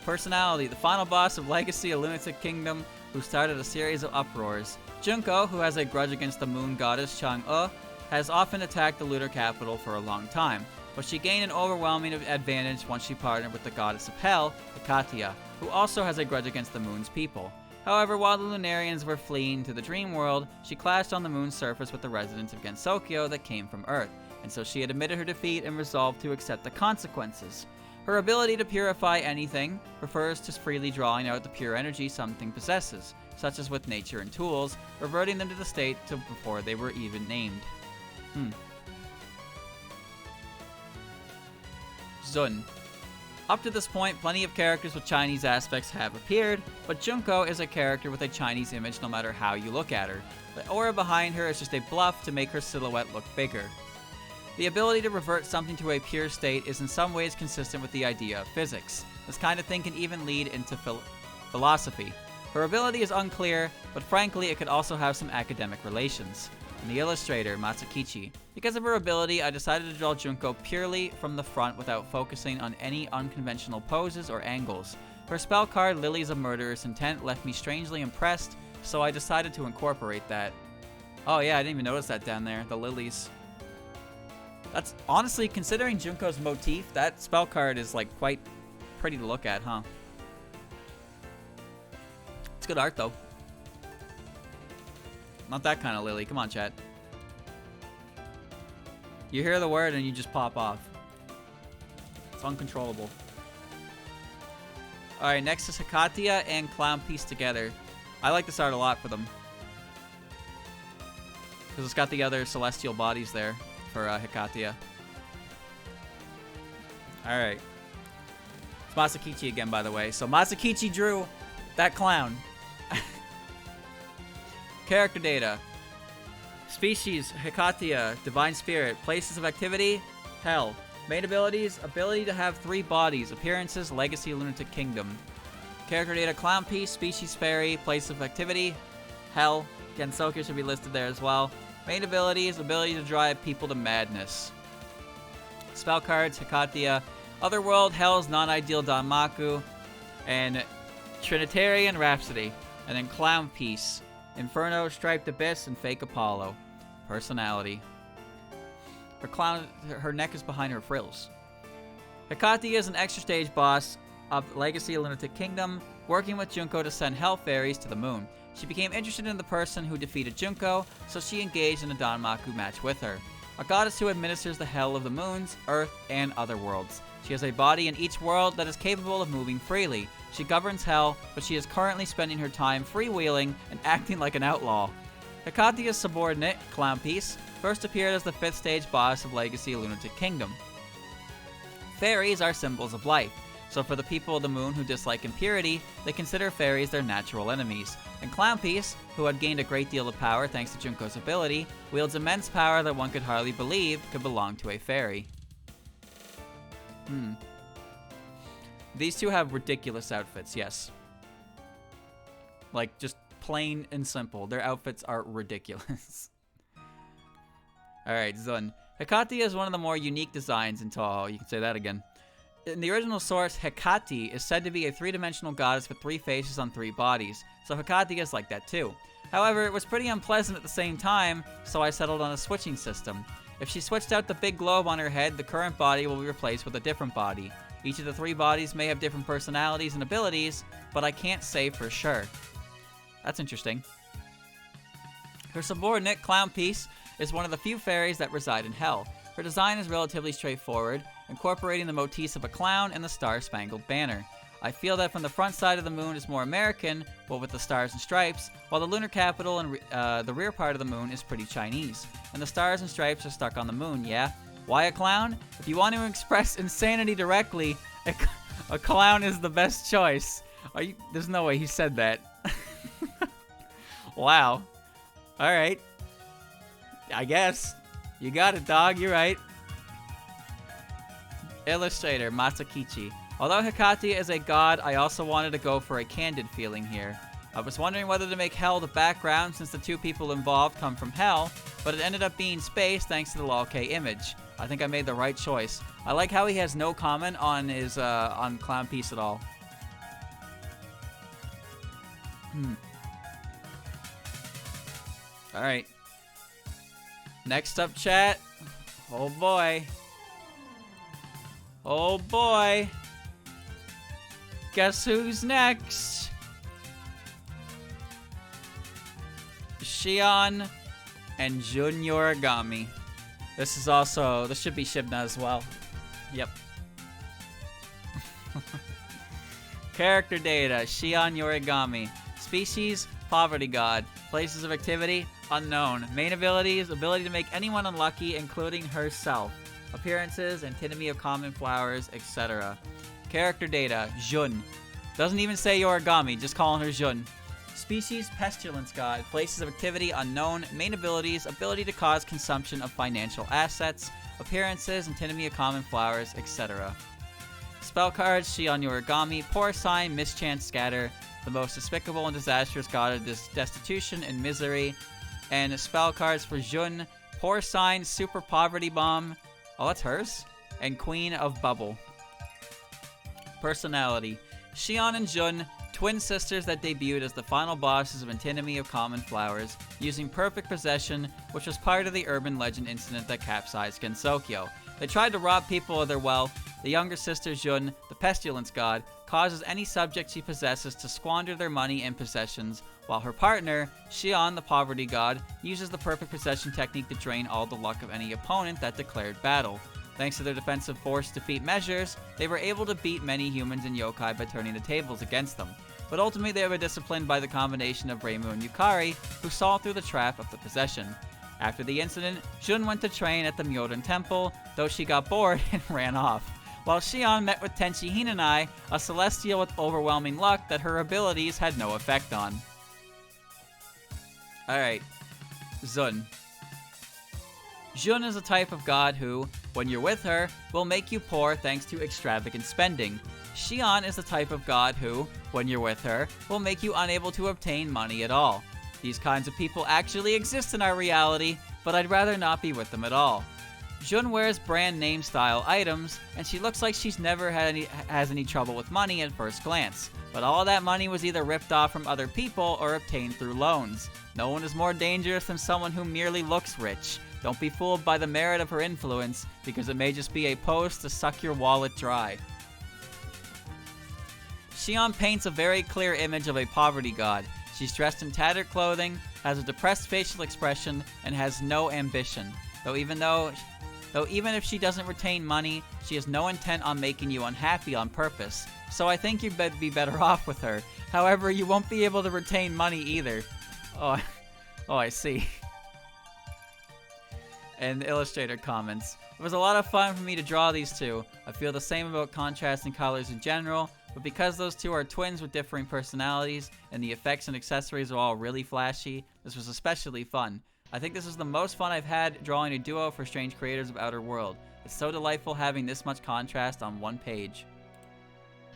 Personality, the final boss of Legacy of Lunatic Kingdom who started a series of uproars. Junko, who has a grudge against the moon goddess Chang'e, has often attacked the lunar capital for a long time, but she gained an overwhelming advantage once she partnered with the goddess of hell, Hecate, who also has a grudge against the moon's people. However, while the Lunarians were fleeing to the dream world, she clashed on the moon's surface with the residents of Gensokyo that came from Earth, and so she had admitted her defeat and resolved to accept the consequences. Her ability to purify anything refers to freely drawing out the pure energy something possesses, such as with nature and tools, reverting them to the state to before they were even named. Zun. Up to this point, plenty of characters with Chinese aspects have appeared, but Junko is a character with a Chinese image no matter how you look at her. The aura behind her is just a bluff to make her silhouette look bigger. The ability to revert something to a pure state is in some ways consistent with the idea of physics. This kind of thing can even lead into philosophy. Her ability is unclear, but frankly it could also have some academic relations. And the illustrator, Matsukichi. Because of her ability, I decided to draw Junko purely from the front without focusing on any unconventional poses or angles. Her spell card, Lilies of Murderous Intent, left me strangely impressed, so I decided to incorporate that. Oh yeah, I didn't even notice that down there, the lilies. That's honestly, considering Junko's motif, that spell card is like quite pretty to look at, huh? It's good art though. Not that kind of lily. Come on, chat. You hear the word and you just pop off. It's uncontrollable. Alright, next is Hecate and Clown pieced together. I like this art a lot for them. Because it's got the other celestial bodies there for Hecate. Alright. It's Matsukichi again, by the way. So Matsukichi drew that clown. Character data. Species, Hecate, Divine Spirit. Places of activity, Hell. Main abilities, ability to have 3 bodies. Appearances, Legacy Lunatic Kingdom. Character data, Clown Piece, Species Fairy. Place of activity, Hell. Gensokyo should be listed there as well. Main abilities, ability to drive people to madness. Spell cards, Hecate, Otherworld, Hell's Non-Ideal Danmaku, and Trinitarian Rhapsody. And then Clown Piece. Inferno, Striped Abyss, and Fake Apollo. Personality. Her neck is behind her frills. Hecate is an extra stage boss of Legacy Lunatic Kingdom, working with Junko to send Hell Fairies to the moon. She became interested in the person who defeated Junko, so she engaged in a Danmaku match with her. A goddess who administers the hell of the moons, earth, and other worlds. She has a body in each world that is capable of moving freely. She governs hell, but she is currently spending her time freewheeling and acting like an outlaw. Hecate's subordinate, Clown Piece, first appeared as the 5th stage boss of Legacy Lunatic Kingdom. Fairies are symbols of life, so for the people of the moon who dislike impurity, they consider fairies their natural enemies. And Clown Piece, who had gained a great deal of power thanks to Junko's ability, wields immense power that one could hardly believe could belong to a fairy. These two have ridiculous outfits, yes. Like, just plain and simple. Their outfits are ridiculous. Alright, Zun. Hecate is one of the more unique designs in Touhou. You can say that again. In the original source, Hecate is said to be a 3-dimensional goddess with 3 faces on 3 bodies, so Hecate is like that too. However, it was pretty unpleasant at the same time, so I settled on a switching system. If she switched out the big globe on her head, the current body will be replaced with a different body. Each of the 3 bodies may have different personalities and abilities, but I can't say for sure. That's interesting. Her subordinate, Clown Piece, is one of the few fairies that reside in Hell. Her design is relatively straightforward, incorporating the motifs of a clown and the Star-Spangled Banner. I feel that from the front side of the moon is more American, but with the stars and stripes, while the lunar capital and the rear part of the moon is pretty Chinese. And the stars and stripes are stuck on the moon, yeah? Why a clown? If you want to express insanity directly, a clown is the best choice. There's no way he said that. Wow. Alright. I guess. You got it, dog. You're right. Illustrator, Matsukichi. Although Hecate is a god, I also wanted to go for a candid feeling here. I was wondering whether to make Hell the background since the 2 people involved come from Hell, but it ended up being space thanks to the lol-K image. I think I made the right choice. I like how he has no comment on his on Clown Piece at all. Alright. Next up, chat. Oh boy. Oh boy. Guess who's next? Shion and Jun Yorigami. This should be Shibna as well. Yep. Character data, Shion Yorigami. Species, poverty god. Places of activity, unknown. Main abilities, ability to make anyone unlucky, including herself. Appearances, antinomy of common flowers, etc. Character data, Jun. Doesn't even say Yorigami, just calling her Jun. Species, pestilence god. Places of activity, unknown. Main abilities, ability to cause consumption of financial assets. Appearances, antinomy of common flowers, etc. Spell cards, Shion Yorigami. Poor sign, mischance scatter. The most despicable and disastrous god of destitution and misery. And spell cards for Jun. Poor sign, super poverty bomb. Oh, that's hers. And Queen of Bubble. Personality. Shion and Jun, twin sisters that debuted as the final bosses of Antinomy of Common Flowers, using perfect possession, which was part of the urban legend incident that capsized Gensokyo. They tried to rob people of their wealth. The younger sister Jun, the pestilence god, causes any subject she possesses to squander their money and possessions, while her partner, Shion, the poverty god, uses the perfect possession technique to drain all the luck of any opponent that declared battle. Thanks to their defensive force defeat measures, they were able to beat many humans and yokai by turning the tables against them. But ultimately they were disciplined by the combination of Reimu and Yukari, who saw through the trap of the possession. After the incident, Jun went to train at the Myoden Temple, though she got bored and ran off. While Shion met with Tenchi Hinanai, a celestial with overwhelming luck that her abilities had no effect on. Alright, Jun. Jun is a type of god who, when you're with her, will make you poor thanks to extravagant spending. Shion is the type of god who, when you're with her, will make you unable to obtain money at all. These kinds of people actually exist in our reality, but I'd rather not be with them at all. Jun wears brand name style items, and she looks like she's never has any trouble with money at first glance. But all that money was either ripped off from other people or obtained through loans. No one is more dangerous than someone who merely looks rich. Don't be fooled by the merit of her influence, because it may just be a pose to suck your wallet dry. Shion paints a very clear image of a poverty god. She's dressed in tattered clothing, has a depressed facial expression, and has no ambition. Though even if she doesn't retain money, she has no intent on making you unhappy on purpose. So I think you'd be better off with her. However, you won't be able to retain money either. Oh, I see. And the illustrator comments, it was a lot of fun for me to draw these two. I feel the same about contrasting colors in general, but because those two are twins with differing personalities, and the effects and accessories are all really flashy, this was especially fun. I think this is the most fun I've had drawing a duo for Strange Creators of Outer World. It's so delightful having this much contrast on one page.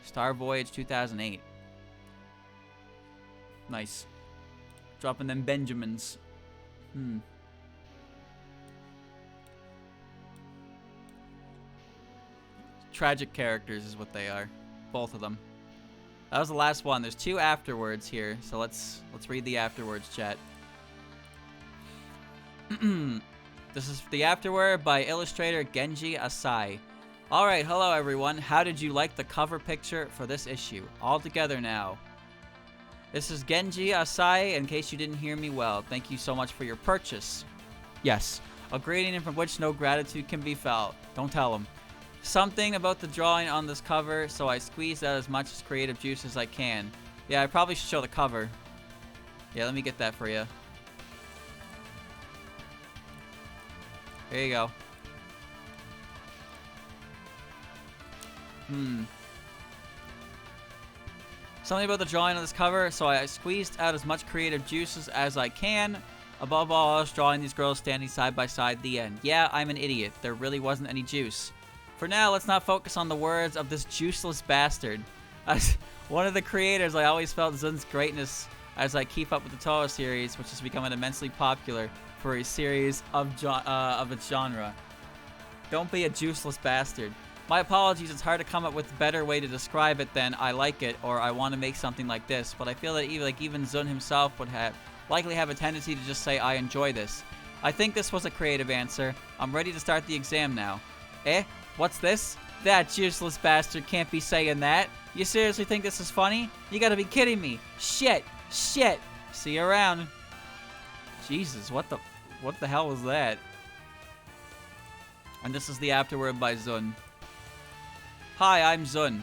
Star Voyage 2008. Nice. Dropping them Benjamins. Tragic characters is what they are. Both of them. That was the last one. There's two afterwards here, so let's read the afterwards, chat. This is the afterword by illustrator Genji Asai. Alright, hello everyone. How did you like the cover picture for this issue? All together now. This is Genji Asai, in case you didn't hear me well. Thank you so much for your purchase. Yes, a greeting from which no gratitude can be felt. Don't tell him. Something about the drawing on this cover, so I squeezed out as much creative juice as I can. Yeah, I probably should show the cover. Yeah, let me get that for you. There you go. Something about the drawing on this cover, so I squeezed out as much creative juices as I can. Above all, I was drawing these girls standing side by side at the end. Yeah, I'm an idiot. There really wasn't any juice. For now, let's not focus on the words of this juiceless bastard. As one of the creators, I always felt Zun's greatness as I keep up with the Touhou series, which is becoming immensely popular for a series of its genre. Don't be a juiceless bastard. My apologies, it's hard to come up with a better way to describe it than I like it or I want to make something like this, but I feel that even Zun himself would likely have a tendency to just say, I enjoy this. I think this was a creative answer. I'm ready to start the exam now. Eh? What's this? That useless bastard can't be saying that. You seriously think this is funny? You gotta be kidding me. Shit. Shit. See you around. Jesus, what the hell was that? And this is the afterword by Zun. Hi, I'm Zun.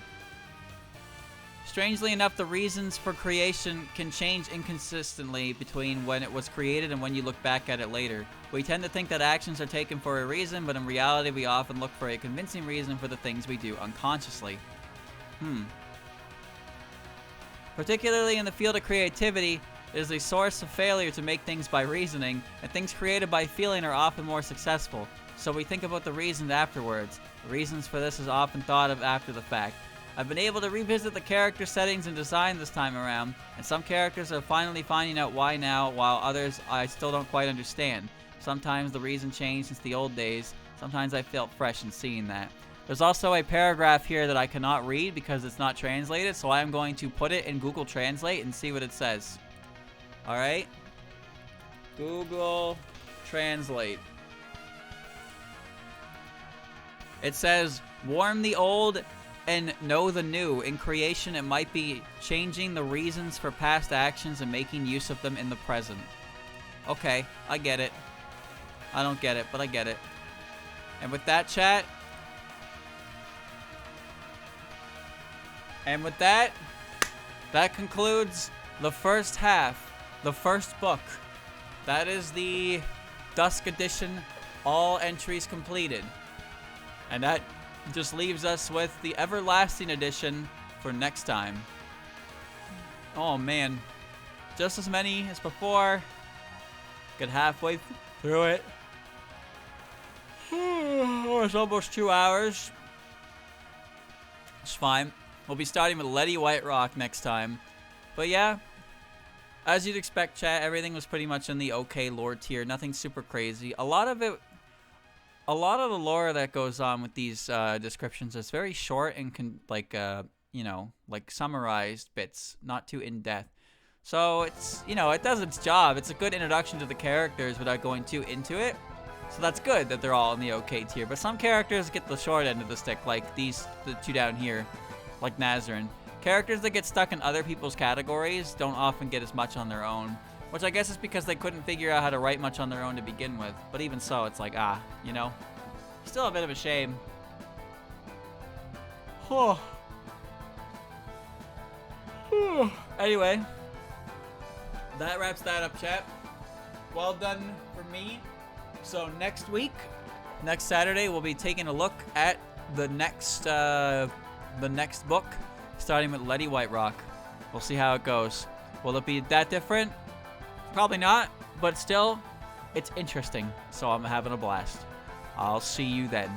Strangely enough, the reasons for creation can change inconsistently between when it was created and when you look back at it later. We tend to think that actions are taken for a reason, but in reality we often look for a convincing reason for the things we do unconsciously. Particularly in the field of creativity, it is a source of failure to make things by reasoning, and things created by feeling are often more successful. So we think about the reasons afterwards. The reasons for this is often thought of after the fact. I've been able to revisit the character settings and design this time around, and some characters are finally finding out why now, while others I still don't quite understand. Sometimes the reason changed since the old days. Sometimes I felt fresh in seeing that. There's also a paragraph here that I cannot read because it's not translated, so I am going to put it in Google Translate and see what it says. Alright? Google Translate. It says, warm the old and know the new. In creation, it might be changing the reasons for past actions and making use of them in the present. Okay, I get it. I don't get it, but I get it. And with that, chat. And with that, that concludes the first half, the first book. That is the Dusk Edition, all entries completed. And that just leaves us with the Everlasting Edition for next time. Oh man, just as many as before. Get halfway through it. It's almost 2 hours. It's fine. We'll be starting with Letty White Rock next time. But yeah, as you'd expect, chat, everything was pretty much in the okay lore tier. Nothing super crazy. A lot of the lore that goes on with these descriptions is very short and like summarized bits, not too in depth. So it's, it does its job. It's a good introduction to the characters without going too into it. So that's good that they're all in the okay tier. But some characters get the short end of the stick, like the two down here, like Nazarene. Characters that get stuck in other people's categories don't often get as much on their own. Which I guess is because they couldn't figure out how to write much on their own to begin with. But even so, it's like, still a bit of a shame. Anyway, that wraps that up, chat. Well done for me. So next week, next Saturday, we'll be taking a look at the next book, starting with Letty White Rock. We'll see how it goes. Will it be that different? Probably not, but still, it's interesting, so I'm having a blast. I'll see you then.